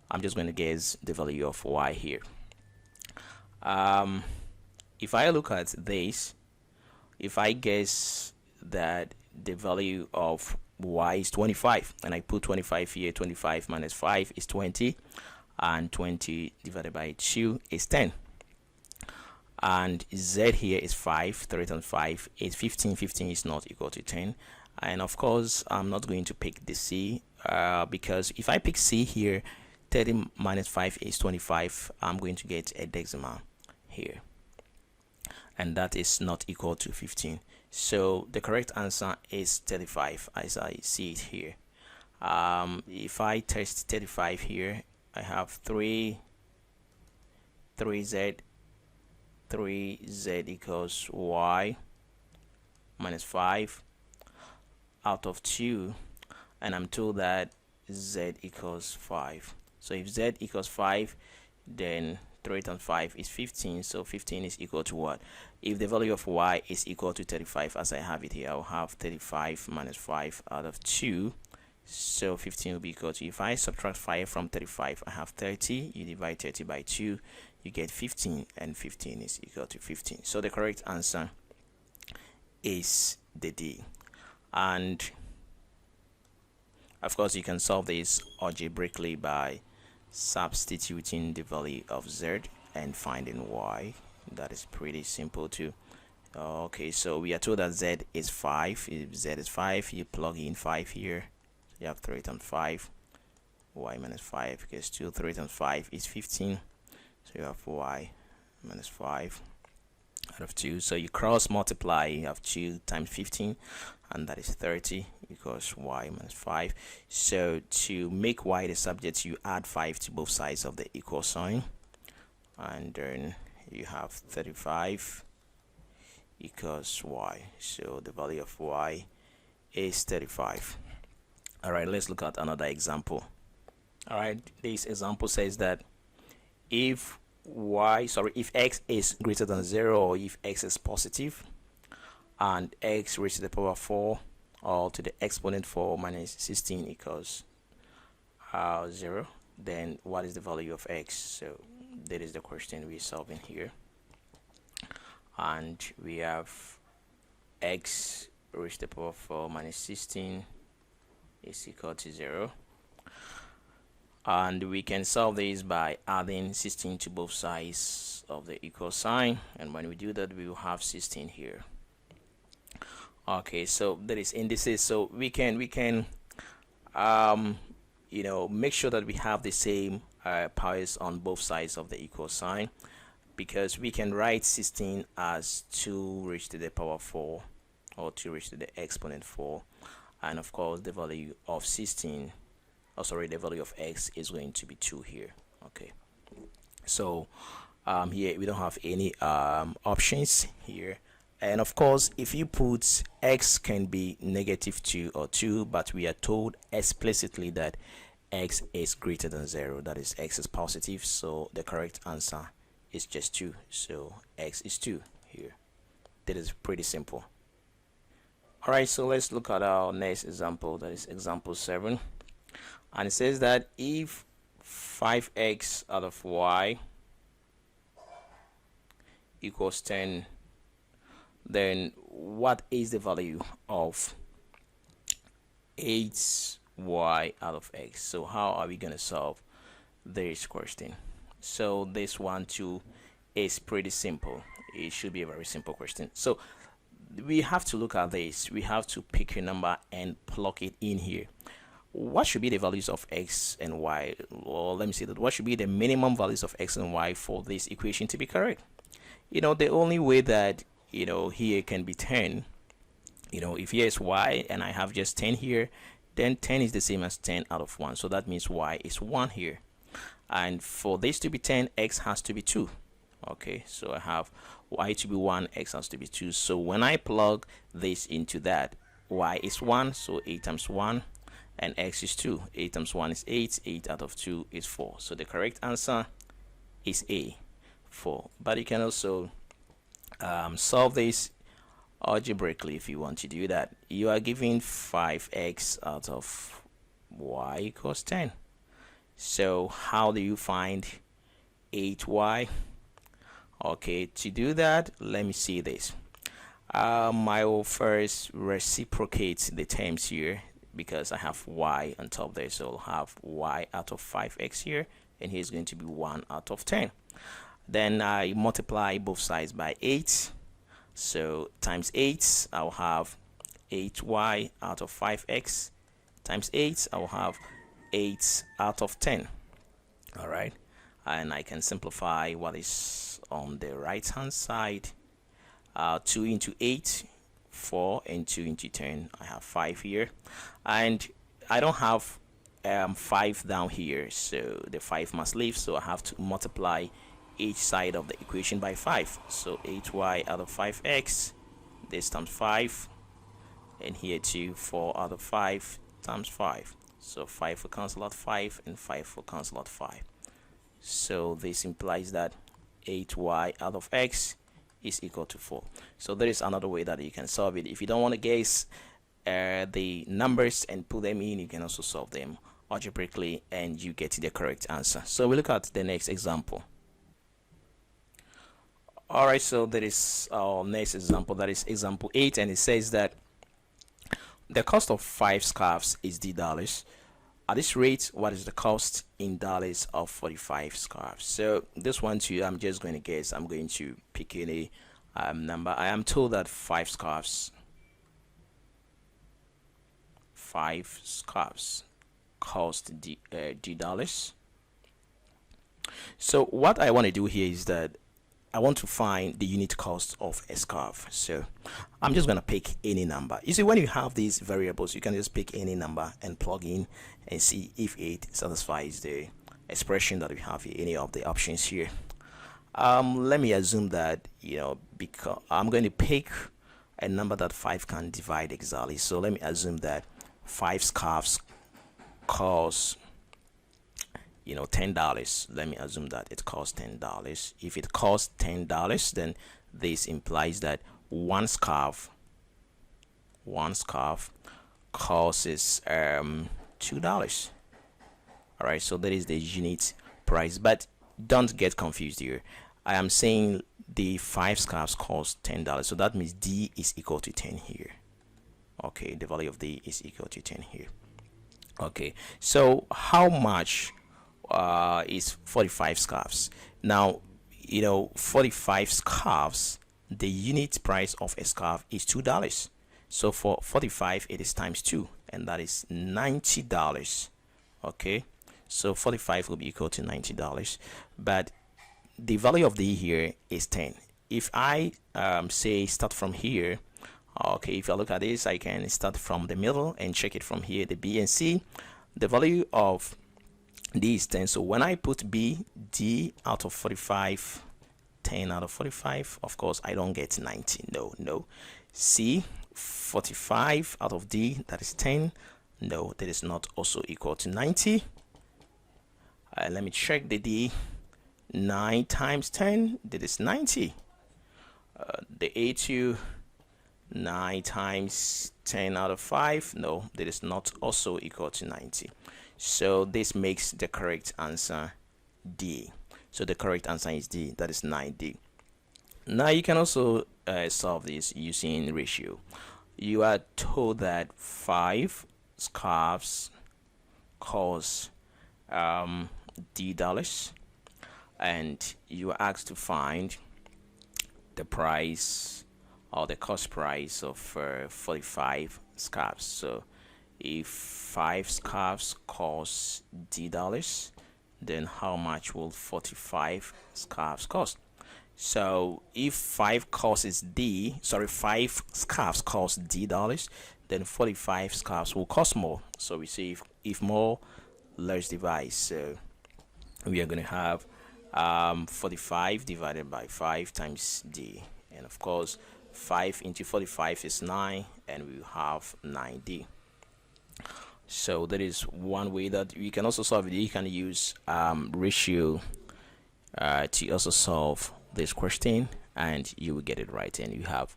Speaker 1: I'm just going to guess the value of y here. If I look at this, if I guess that the value of y is 25 and I put 25 here, 25 minus 5 is 20, and 20 divided by 2 is 10, and z here is 5, 3 times 5 is 15. 15 is not equal to 10, and of course I'm not going to pick the C, because if I pick C here, 30 minus 5 is 25, I'm going to get a decimal here, and that is not equal to 15. So the correct answer is 35 as I see it here. If I test 35 here, I have 3z equals y minus 5 out of 2, and I'm told that z equals 5. So if z equals 5, then 3 times 5 is 15, so 15 is equal to what? If the value of y is equal to 35 as I have it here, I'll have 35 minus 5 out of 2, so 15 will be equal to, if I subtract 5 from 35, I have 30. You divide 30 by 2, you get 15, and 15 is equal to 15. So the correct answer is the D. And of course you can solve this algebraically by substituting the value of z and finding y. That is pretty simple too. Okay, so we are told that z is 5. If z is 5, you plug in 5 here, you have 3 times 5, y minus 5 equals 2. 3 times 5 is 15, so you have y minus 5 out of 2. So you cross multiply, you have 2 times 15, and that is 30 equals y minus 5. So to make y the subject, you add 5 to both sides of the equal sign, and then you have 35 equals y. So the value of y is 35. All right, let's look at another example. All right, this example says that if x is greater than 0, or if x is positive and x raised to the power 4 or to the exponent 4 minus 16 equals 0, then what is the value of x? So that is the question we're solving here, and we have x raised to the power 4 minus 16 is equal to 0, and we can solve this by adding 16 to both sides of the equal sign, and when we do that, we will have 16 here. Okay, so that is indices, so we can make sure that we have the same powers on both sides of the equal sign, because we can write 16 as 2 raised to the power 4 or 2 raised to the exponent 4, and of course the value of 16, the value of x is going to be 2 here. Okay, so here we don't have any options here, and of course if you put x can be -2 or 2, but we are told explicitly that x is greater than 0, that is x is positive, so the correct answer is just 2, so x is 2 here. That is pretty simple. All right, so let's look at our next example, that is example 7, and it says that if 5x out of y equals 10, then what is the value of 8y out of x? So how are we going to solve this question? So this one too is pretty simple. It should be a very simple question. So we have to look at this. We have to pick a number and plug it in here. What should be the values of x and y? Well, let me see that. What should be the minimum values of x and y for this equation to be correct? The only way that here can be 10, if here is y and I have just 10 here, then 10 is the same as 10 out of 1, so that means y is 1 here, and for this to be 10, x has to be 2. Okay, so I have y to be 1, x has to be 2, so when I plug this into that, y is 1, so 8 times 1, and x is 2. 8 times 1 is 8, 8 out of 2 is 4, so the correct answer is A, 4. But you can also Solve this algebraically. If you want to do that, you are given 5x out of y equals 10. So how do you find 8y? Okay, to do that, let me see this. I will first reciprocate the terms here because I have y on top there, so I'll have y out of 5x here, and here's going to be 1 out of 10. Then I multiply both sides by 8, so times 8, I'll have 8y out of 5x times 8, I'll have 8 out of 10. All right, and I can simplify what is on the right hand side. 2 into 8, 4, and 2 into 10, I have 5 here, and I don't have 5 down here, so the 5 must leave, so I have to multiply each side of the equation by 5. So 8y out of 5x, this times 5, and here too 4 out of 5 times 5, so 5 will cancel out 5 and 5 will cancel out 5. So this implies that 8y out of x is equal to 4. So there is another way that you can solve it. If you don't want to guess the numbers and put them in, you can also solve them algebraically and you get the correct answer. So we look at the next example. Alright, so that is our next example, that is example 8, and it says that the cost of 5 scarves is $D. At this rate, what is the cost in dollars of 45 scarves? So this one too, I'm just going to guess. I'm going to pick any number. I am told that 5 scarves cost D dollars. So what I want to do here is that I want to find the unit cost of a scarf. So I'm just going to pick any number. You see, when you have these variables, you can just pick any number and plug in and see if it satisfies the expression that we have here, any of the options here. Let me assume that, because I'm going to pick a number that 5 can divide exactly. So let me assume that 5 scarves cost $10. Let me assume that it costs $10. If it costs $10, then this implies that one scarf costs $2. All right, so that is the unit price, but don't get confused here. I am saying the 5 scarves cost $10, so that means D is equal to 10 here. Okay, the value of D is equal to 10 here. Okay, so how much is 45 scarves? Now, 45 scarves, the unit price of a scarf is $2. So for 45, it is times 2, and that is $90. Okay, so 45 will be equal to $90, but the value of D here is 10. If I say start from here, okay, if I look at this, I can start from the middle and check it from here, the B and C. The value of D is 10, so when I put B, D out of 45, 10 out of 45, of course I don't get 90. No. C, 45 out of D, that is 10. No, that is not also equal to 90. Let me check the D. 9 times 10, that is 90. The A2, 9 times 10 out of 5, no, that is not also equal to 90. So this makes the correct answer D. So the correct answer is D, that is 9D. Now you can also solve this using ratio. You are told that 5 scarves cost $D, and you are asked to find the price or the cost price of 45 scarves. So if 5 scarves cost $D, then how much will 45 scarves cost? So if 5 scarves cost $D, then 45 scarves will cost more. So we say if more, let's divide. So we are going to have 45 divided by 5 times D, and of course 5 into 45 is 9, and we have 9D. So that is one way that you can also solve it. You can use ratio to also solve this question, and you will get it right, and you have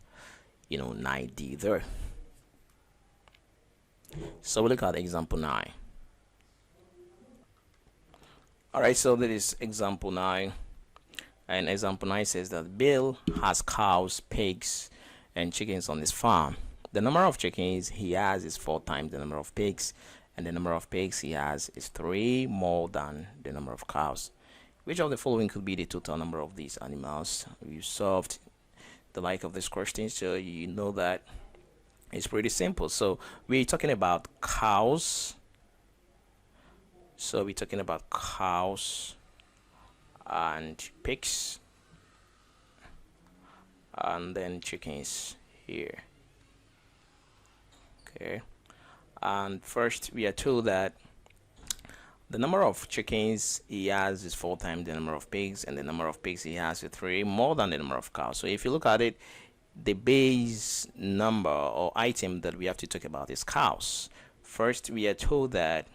Speaker 1: 9D there. So we look at example 9. Alright, so that is example 9. And example 9 says that Bill has cows, pigs, and chickens on his farm. The number of chickens he has is 4 times the number of pigs, and the number of pigs he has is 3 more than the number of cows. Which of the following could be the total number of these animals? You solved the like of this question, so you know that it's pretty simple. So we're talking about cows. So we're talking about cows and pigs, and then chickens here. Okay, and first we are told that the number of chickens he has is 4 times the number of pigs, and the number of pigs he has is 3 more than the number of cows. So if you look at it, the base number or item that we have to talk about is cows. First, we are told that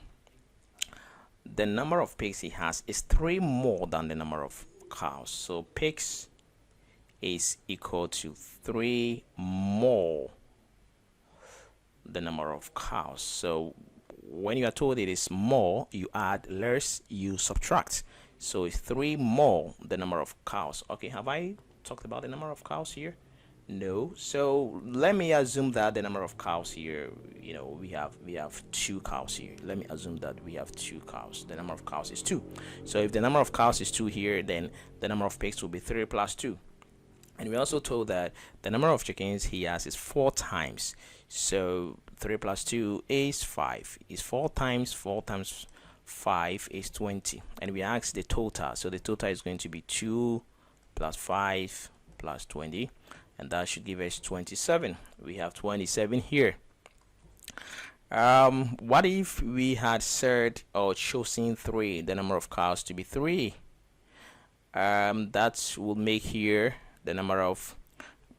Speaker 1: the number of pigs he has is 3 more than the number of cows. So pigs is equal to 3 more the number of cows. So when you are told it is more, you add less, you subtract. So it's 3 more the number of cows. Okay, have I talked about the number of cows here? No. So let me assume that the number of cows here, we have 2 cows here. Let me assume that we have 2 cows. The number of cows is 2. So if the number of cows is 2 here, then the number of pigs will be 3 plus 2. And we also told that the number of chickens he has is 4 times. So 3 plus 2 is 5. Is 4 times 5 is 20. And we asked the total. So the total is going to be 2 plus 5 plus 20. And that should give us 27. We have 27 here. What if we had said or chosen 3, the number of cows to be 3? That will make here the number of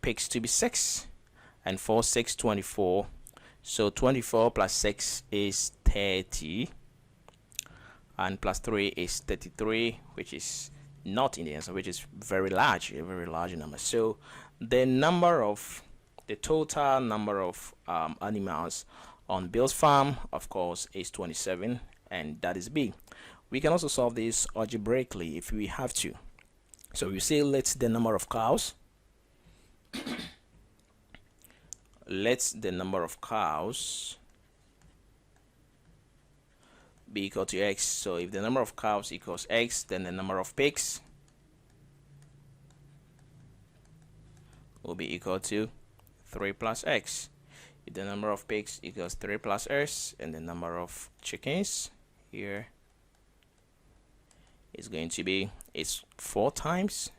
Speaker 1: pigs to be 6. And 4, 6, 24. So 24 plus 6 is 30. And plus 3 is 33, which is not in the answer, which is very large, a very large number. So the total number of animals on Bill's farm, of course, is 27, and that is B. We can also solve this algebraically if we have to. So we say let the number of cows be equal to x. So if the number of cows equals x, then the number of pigs will be equal to 3 plus x. If the number of pigs equals 3 plus s, and the number of chickens here is going to be, it's 4 times.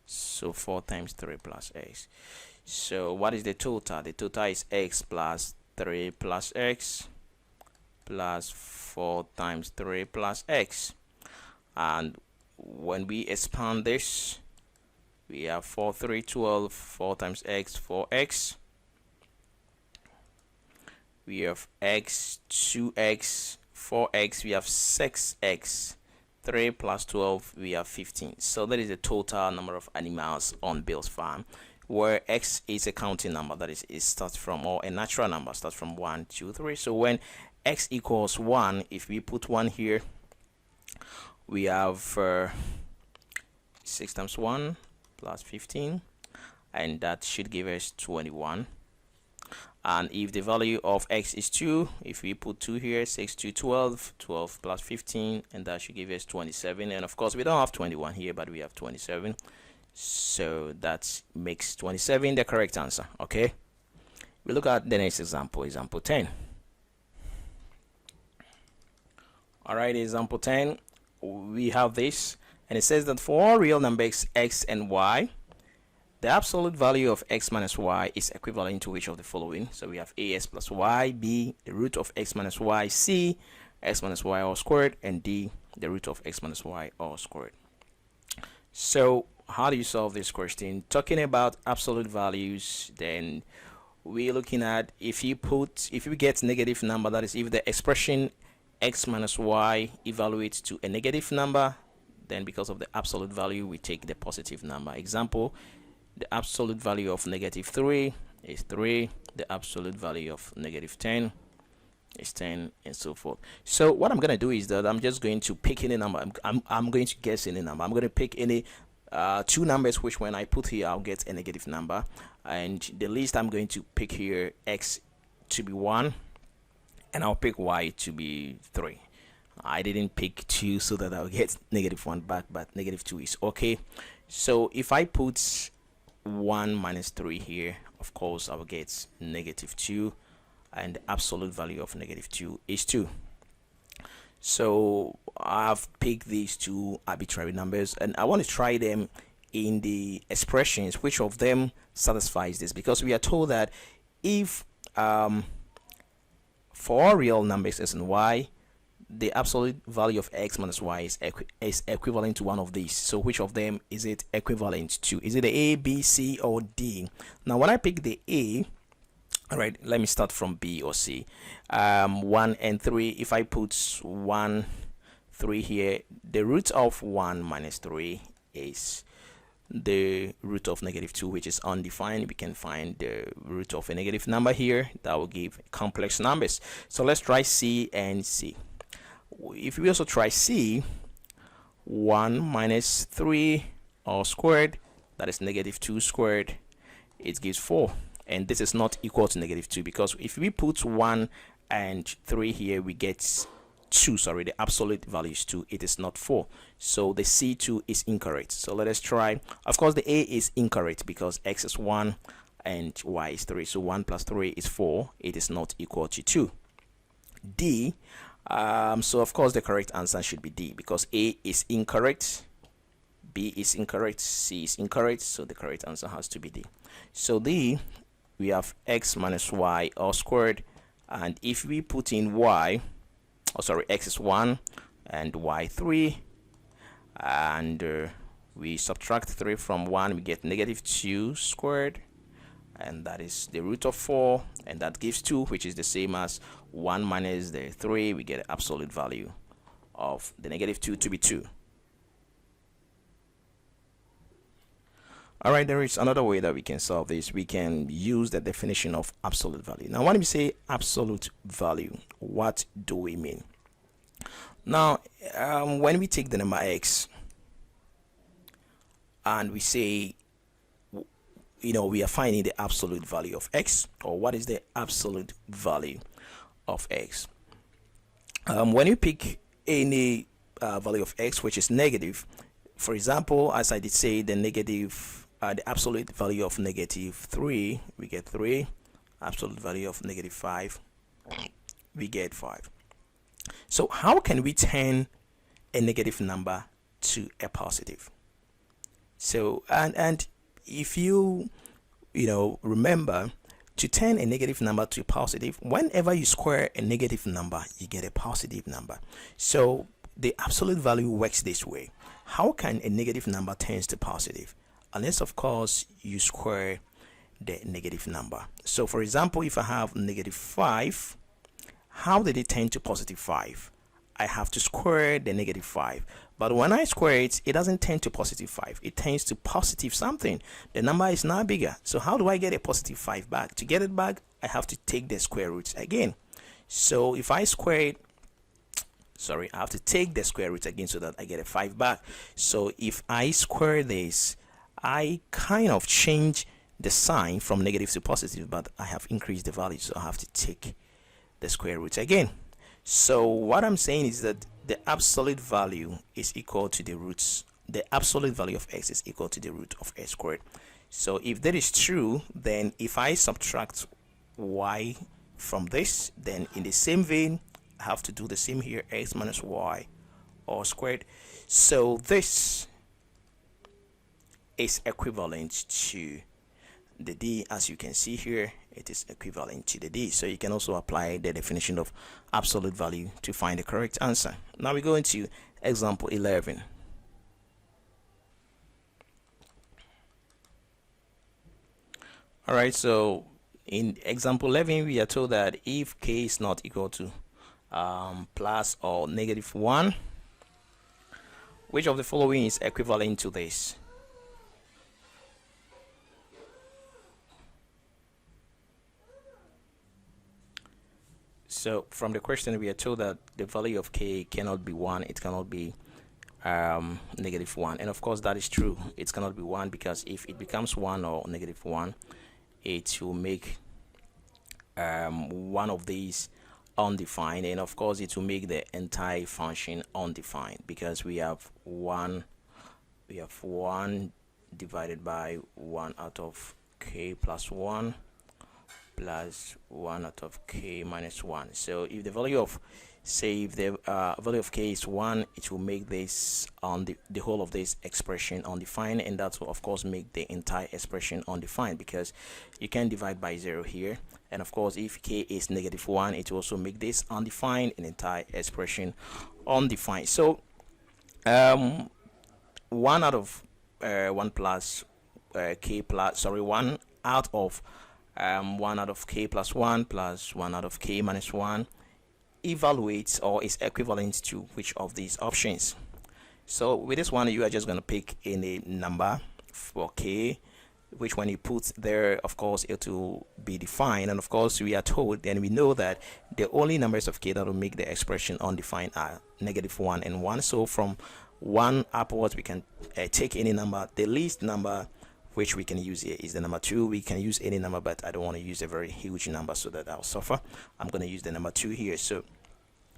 Speaker 1: So 4 times 3 plus x. So what is the total? The total is x plus 3 plus x plus 4 times 3 plus x. And when we expand this, we have 4, 3, 12, 4 times x, 4x. We have x, 2x, 4x, we have 6x. 3 plus 12, we have 15. So that is the total number of animals on Bill's farm, where x is a counting number, that is, it starts from, or a natural number, starts from 1, 2, 3. So when x equals 1, if we put 1 here, we have 6 times 1 plus 15, and that should give us 21. And if the value of x is 2, if we put 2 here, 6 to 12, 12 plus 15, and that should give us 27. And of course we don't have 21 here, but we have 27, so that makes 27 the correct answer. Okay, we look at the next example, example 10. All right, example 10, we have this, and it says that for all real numbers x and y, the absolute value of x minus y is equivalent to which of the following? So we have as plus y, b, the root of x minus y, c, x minus y all squared, and d, the root of x minus y all squared. So how do you solve this question? Talking about absolute values, then we're looking at if we get negative number, that is if the expression x minus y evaluates to a negative number, then because of the absolute value we take the positive number. Example, The absolute value of negative 3 is 3. The absolute value of negative 10 is 10, and so forth. So what I'm going to do is that I'm just going to pick any number. I'm going to guess any number. I'm going to pick any two numbers which when I put here I'll get a negative number, and the least I'm going to pick here x to be 1, and I'll pick y to be 3. I didn't pick 2 so that I'll get negative 1 back, but negative 2 is okay. So if I put 1 minus 3 here, of course I will get negative 2, and the absolute value of negative 2 is 2. So I've picked these two arbitrary numbers, and I want to try them in the expressions. Which of them satisfies this? Because we are told that if for all real numbers x and y, the absolute value of x minus y is equivalent to one of these. So which of them is it equivalent to? Is it the A, B, C, or D? Now when I pick the A, all right, let me start from B or C. 1 and 3, if I put 1 3 here, the root of 1 minus 3 is the root of negative 2, which is undefined. We can find the root of a negative number here that will give complex numbers. So let's try C and C. If we also try C, 1 minus 3 all squared, that is negative 2 squared, it gives 4. And this is not equal to negative 2, because if we put 1 and 3 here, we get 2. Sorry, the absolute value is 2. It is not 4. So the C2 is incorrect. So let us try. Of course, the A is incorrect because x is 1 and y is 3. So 1 plus 3 is 4. It is not equal to 2. D. So of course, the correct answer should be D, because A is incorrect, B is incorrect, C is incorrect. So the correct answer has to be D. So D, we have x minus y all squared, and if we put in y, x is 1 and y 3, and we subtract 3 from 1, we get negative 2 squared, and that is the root of 4, and that gives 2, which is the same as 1 minus the 3. We get an absolute value of the negative 2 to be 2. All right, there is another way that we can solve this. We can use the definition of absolute value. Now, when we say absolute value, what do we mean? Now, when we take the number x and we say, we are finding the absolute value of x, or what is the absolute value of x? When you pick any value of x which is negative, for example, as I did say, the absolute value of negative 3, we get 3. Absolute value of negative 5, we get 5. So how can we turn a negative number to a positive? So and if you remember, to turn a negative number to a positive, whenever you square a negative number, you get a positive number. So the absolute value works this way. How can a negative number turn to positive? Unless of course you square the negative number. So for example, if I have negative 5, how did it turn to positive 5? I have to square the negative 5. But when I square it, it doesn't turn to positive 5. It turns to positive something. The number is now bigger. So how do I get a positive 5 back? To get it back, I have to take the square root again. So if I square it, I have to take the square root again so that I get a 5 back. So if I square this, I kind of change the sign from negative to positive, but I have increased the value, so I have to take the square root again. So what I'm saying is that the absolute value is equal to the roots. The absolute value of x is equal to the root of x squared. So if that is true, then if I subtract y from this, then in the same vein, I have to do the same here, x minus y all squared. So this is equivalent to the D. As you can see here, it is equivalent to the D. So you can also apply the definition of absolute value to find the correct answer. Now we go into example 11. All right, so in example 11, we are told that if k is not equal to plus or negative 1, which of the following is equivalent to this? So from the question, we are told that the value of k cannot be 1, it cannot be -1, and of course that is true. It cannot be 1 because if it becomes 1 or -1, it will make one of these undefined, and of course it will make the entire function undefined because we have 1 divided by 1 out of k plus 1 plus 1 out of k minus 1. So if the value of, say, if the value of k is 1, it will make this on the whole of this expression undefined, and that will of course make the entire expression undefined because you can divide by 0 here. And of course if k is -1, it will also make this undefined, an entire expression undefined. So 1 out of 1 plus k plus, sorry, 1 out of 1 out of k plus 1 plus 1 out of k minus 1 evaluates or is equivalent to which of these options. So with this one, you are just going to pick any number for k, which when you put there, of course it will be defined. And of course we are told, and we know that the only numbers of k that will make the expression undefined are -1 and 1. So from 1 upwards we can take any number. The least number which we can use here is the number 2. We can use any number, but I don't want to use a very huge number so that I'll suffer. I'm going to use the number 2 here. So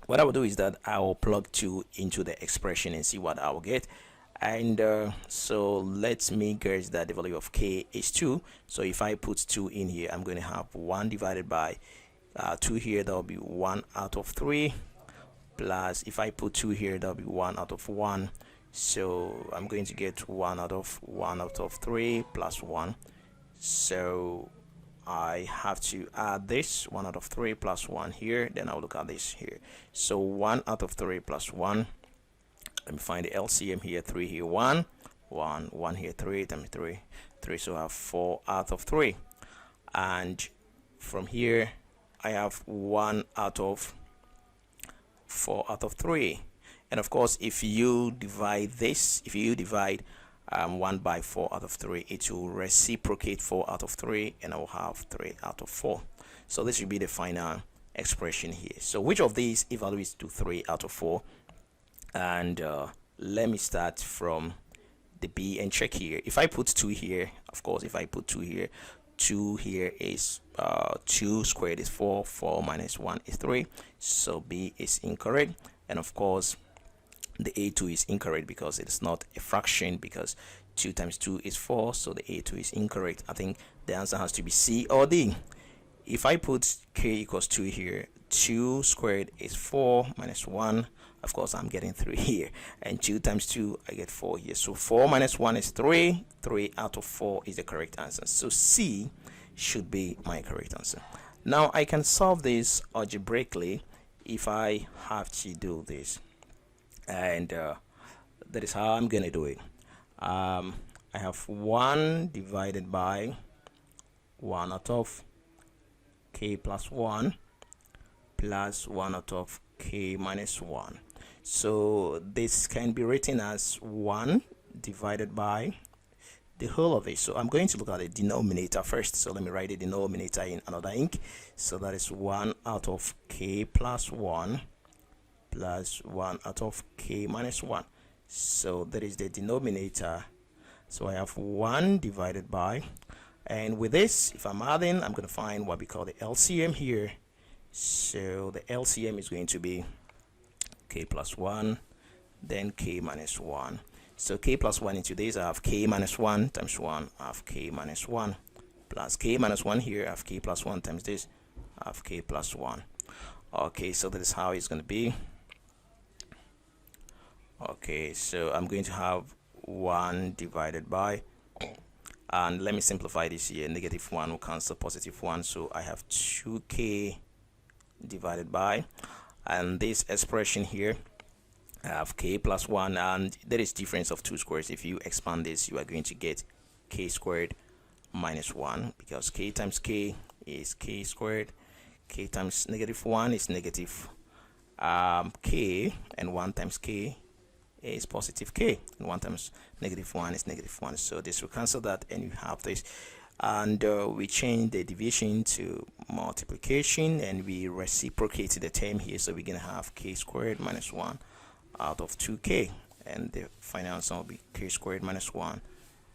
Speaker 1: what I will do is that I will plug 2 into the expression and see what I will get. And so let me guess that the value of k is 2. So if I put 2 in here, I'm going to have 1 divided by 2 here. That will be 1 out of 3, plus if I put 2 here, that will be 1 out of 1. So I'm going to get 1 out of 3 plus 1. So I have to add this 1 out of 3 plus 1 here. Then I'll look at this here. So 1 out of 3 plus 1. Let me find the LCM here. 3 here, 1 here, 3 times 3. So I have 4 out of 3. And from here I have 1 out of 4 out of 3. And of course if you divide this, if you divide 1 by 4 out of 3, it will reciprocate 4 out of 3, and I will have 3 out of 4. So this will be the final expression here. So which of these evaluates to 3 out of 4? And let me start from the B and check here. If I put 2 here, of course if I put 2 here, 2 here is 2 squared is 4, 4 minus 1 is 3, so B is incorrect. And of course the A2 is incorrect because it is not a fraction, because 2 times 2 is 4, so the A2 is incorrect. I think the answer has to be C or D. If I put k equals 2 here, 2 squared is 4 minus 1, of course I'm getting 3 here, and 2 times 2 I get 4 here, so 4 minus 1 is 3. 3 out of 4 is the correct answer, so C should be my correct answer. Now I can solve this algebraically if I have to do this, and that is how I'm gonna do it. I have 1 divided by 1 out of k plus 1 plus 1 out of k minus 1. So this can be written as 1 divided by the whole of it. So I'm going to look at the denominator first. So let me write the denominator in another ink. So that is 1 out of k plus 1 plus 1 out of k minus 1. So that is the denominator. So I have 1 divided by, and with this, if I'm adding, I'm going to find what we call the LCM here. So the LCM is going to be k plus 1, then k minus 1. So k plus 1 into this, I have k minus 1 times 1, I have k minus 1, plus k minus 1 here, I have k plus 1 times this, I have k plus 1. Okay, so that is how it's going to be. Okay, so I'm going to have 1 divided by, and let me simplify this here. -1 will cancel +1, so I have 2k divided by, and this expression here I have k plus 1, and there is difference of 2 squares. If you expand this, you are going to get k squared minus 1, because k times k is k squared, k times -1 is negative k, and 1 times k is positive k, and 1 times -1 is -1. So this will cancel that, and you have this, and we change the division to multiplication, and we reciprocate the term here, so we're gonna have k squared minus 1 out of 2k, and the final answer will be k squared minus 1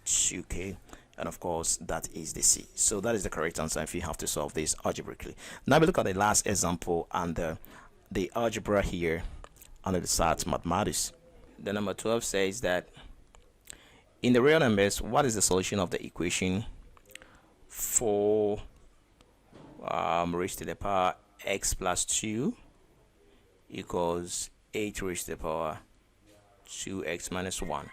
Speaker 1: 2k, and of course that is the C. So that is the correct answer if you have to solve this algebraically. Now we look at the last example and the algebra here under the SAT mathematics. The number 12 says that in the real numbers, what is the solution of the equation 4 raised to the power x plus 2 equals 8 raised to the power 2x minus 1?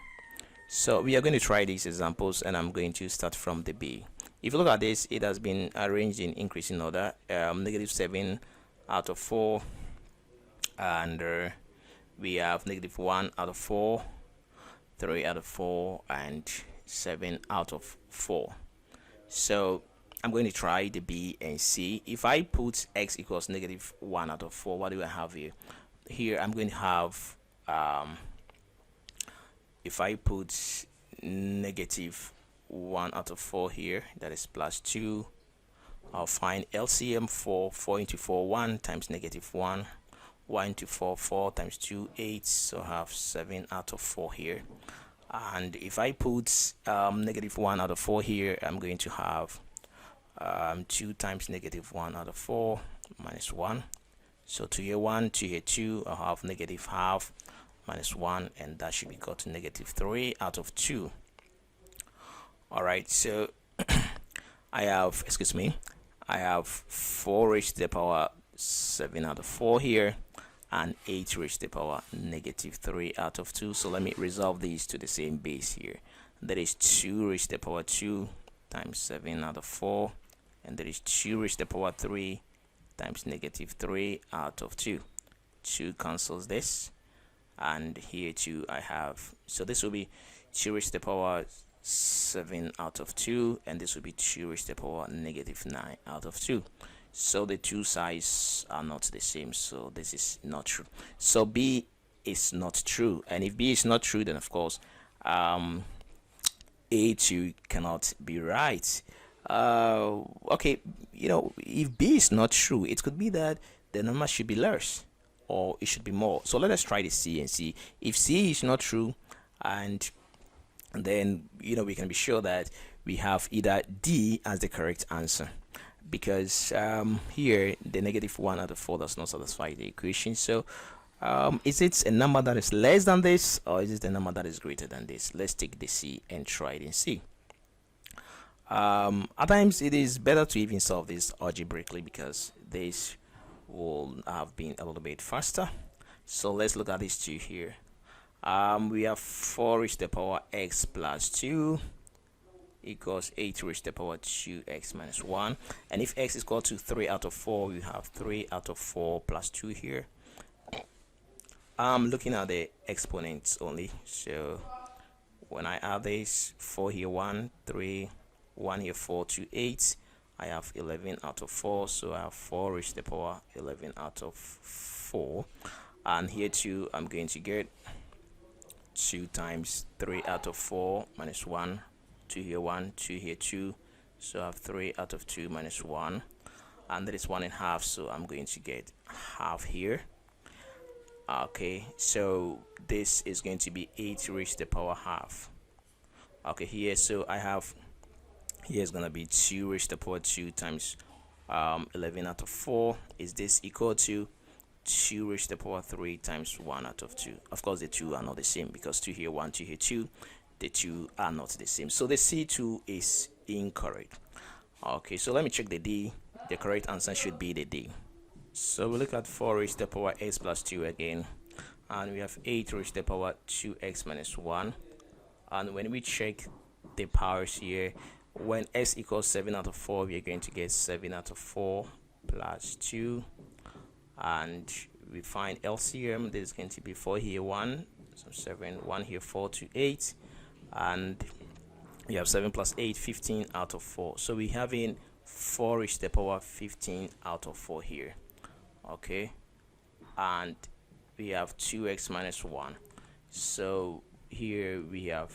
Speaker 1: So we are going to try these examples, and I'm going to start from the B. If you look at this, it has been arranged in increasing order. Negative 7 out of 4, and we have negative 1 out of 4, 3 out of 4, and 7 out of 4. So I'm going to try the B and C. If I put x equals negative 1 out of 4, what do I have here? Here I'm going to have if I put negative 1 out of 4 here, that is plus 2, I'll find LCM for 4 into 4, 1 times negative 1, 1 into 4, 4 times 2, 8, so I have 7 out of 4 here. And if I put negative 1 out of 4 here, I'm going to have 2 times negative 1 out of 4 minus 1. So 2 here 1, 2 here 2, I'll have negative half minus 1, and that should be equal to negative 3 out of 2. Alright, so I have 4 raised to the power 7 out of 4 here, and 8 raised to the power negative 3 out of 2. So let me resolve these to the same base here. That is 2 raised to the power 2 times 7 out of 4, and that is 2 raised to the power 3 times negative 3 out of 2. 2 cancels this, and here too I have, so this will be 2 raised to the power 7 out of 2, and this will be 2 raised to the power negative 9 out of 2. So the two sides are not the same, so this is not true. So B is not true, and if B is not true, then of course A2 cannot be right. Okay, if B is not true, it could be that the number should be less, or it should be more. So let us try the C and see. If C is not true, and then we can be sure that we have either D as the correct answer, because here the negative 1 out of 4 does not satisfy the equation. So is it a number that is less than this, or is it a number that is greater than this? Let's take the C and try it and see. At times it is better to even solve this algebraically, because this will have been a little bit faster. So let's look at these two here. We have 4 raised to the power x plus 2 equals 8 raised to the power 2x minus 1, and if x is equal to 3 out of 4, we have 3 out of 4 plus 2 here. I'm looking at the exponents only, so when I add this, 4 here 1, 3, 1 here 4, 2, 8, I have 11 out of 4, so I have 4 raised to the power 11 out of 4, and here too I'm going to get 2 times 3 out of 4 minus 1, 2 here 1, 2 here 2, so I have 3 out of 2 minus 1, and that is 1.5, so I'm going to get half here. Okay, so this is going to be 8 raised to the power half. Okay, here, so I have, here is going to be 2 raised to the power 2 times 11 out of 4. Is this equal to 2 raised to the power 3 times 1 out of 2? Of course, the two are not the same, because 2 here 1, 2 here 2, the two are not the same. So the C2 is incorrect. Okay, so let me check the D. The correct answer should be the D. So we look at 4 raised to the power x plus 2 again, and we have 8 raised to the power 2x minus 1. And when we check the powers here, when x equals 7 out of 4, we are going to get 7 out of 4 plus 2, and we find LCM. This is going to be 4 here 1, so 7, 1 here 4 to 8, and we have 7 plus 8, 15 out of 4. So we have in 4 raised to the power 15 out of 4 here. Okay, and we have 2x minus 1. So here we have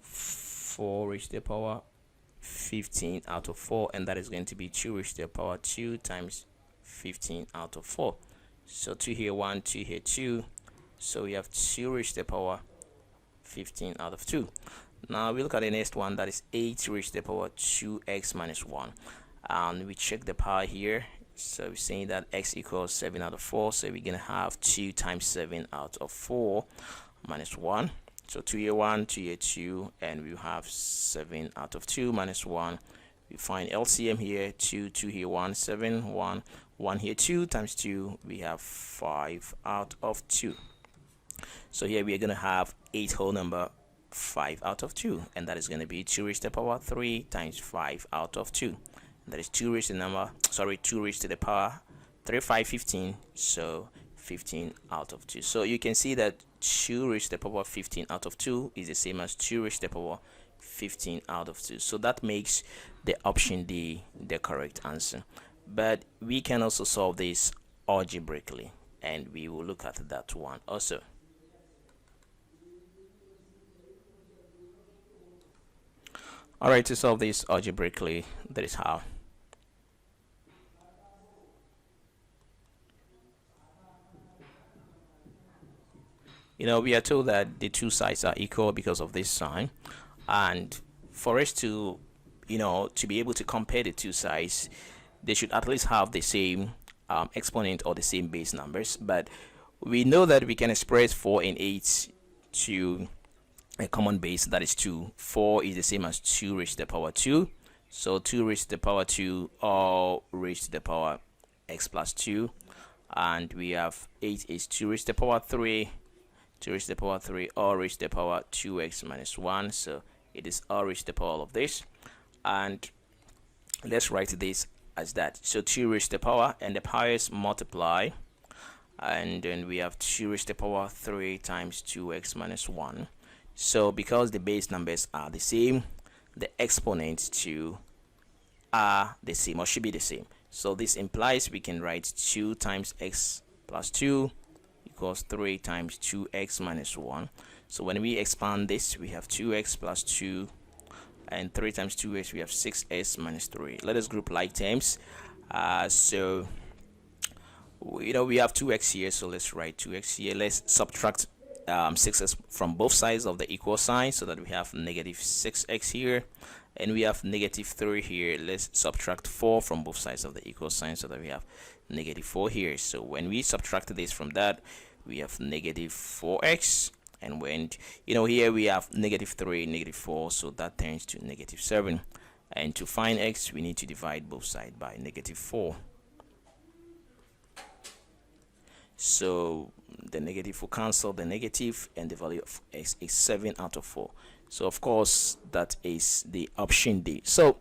Speaker 1: 4 raised to the power 15 out of 4, and that is going to be 2 raised to the power 2 times 15 out of 4. So 2 here 1, 2 here 2, so we have 2 raised to the power 15 out of 2. Now we look at the next one, that is 8 raised to the power 2x minus 1, and we check the power here. So we're saying that x equals 7 out of 4, so we're gonna have 2 times 7 out of 4 minus 1. So 2 here 1, 2 here 2, and we have 7 out of 2 minus 1. We find LCM here, 2 here 1, 7, 1, 1 here 2 times 2, we have 5 out of 2. So here we are going to have 8 whole number 5 out of 2, and that is going to be 2 raised to the power 3 times 5 out of 2. And that is 2 raised to the 2 raised to the power 3, 5, 15, so 15 out of 2. So you can see that 2 raised to the power 15 out of 2 is the same as 2 raised to the power 15 out of 2. So that makes the option D the correct answer. But we can also solve this algebraically, and we will look at that one also. Alright, to solve this algebraically, that is how. We are told that the two sides are equal because of this sign, and for us to to be able to compare the two sides, they should at least have the same exponent or the same base numbers. But we know that we can express 4 and 8 to a common base, that is 2. 4 is the same as 2 raised to the power 2, so 2 raised to the power 2 all raised to the power x plus 2, and we have 8 is 2 raised to the power 3, 2 raised to the power 3 all raised to the power 2x minus 1, so it is all raised to the power of this. And let's write this as that. So 2 raised to the power, and the powers multiply, and then we have 2 raised to the power 3 times 2x minus 1. So because the base numbers are the same, the exponents too are the same, or should be the same. So this implies we can write 2 times x plus 2 equals 3 times 2x minus 1. So when we expand this, we have 2x plus 2, and 3 times 2x, we have 6x minus 3. Let us group like terms. So we have 2x here, so let's write 2x here. Let's subtract 6x from both sides of the equal sign, so that we have negative 6x here, and we have negative 3 here. Let's subtract 4 from both sides of the equal sign, so that we have negative 4 here. So when we subtract this from that, we have negative 4x, and when here we have negative 3, negative 4, so that turns to negative 7. And to find x, we need to divide both sides by negative 4. So the negative will cancel the negative, and the value of x is 7 out of 4. So of course that is the option D. So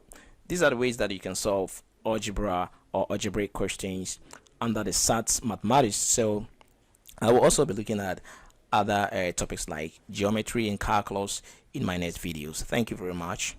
Speaker 1: these are the ways that you can solve algebra or algebraic questions under the SAT mathematics. So I will also be looking at other topics like geometry and calculus in my next videos. Thank you very much.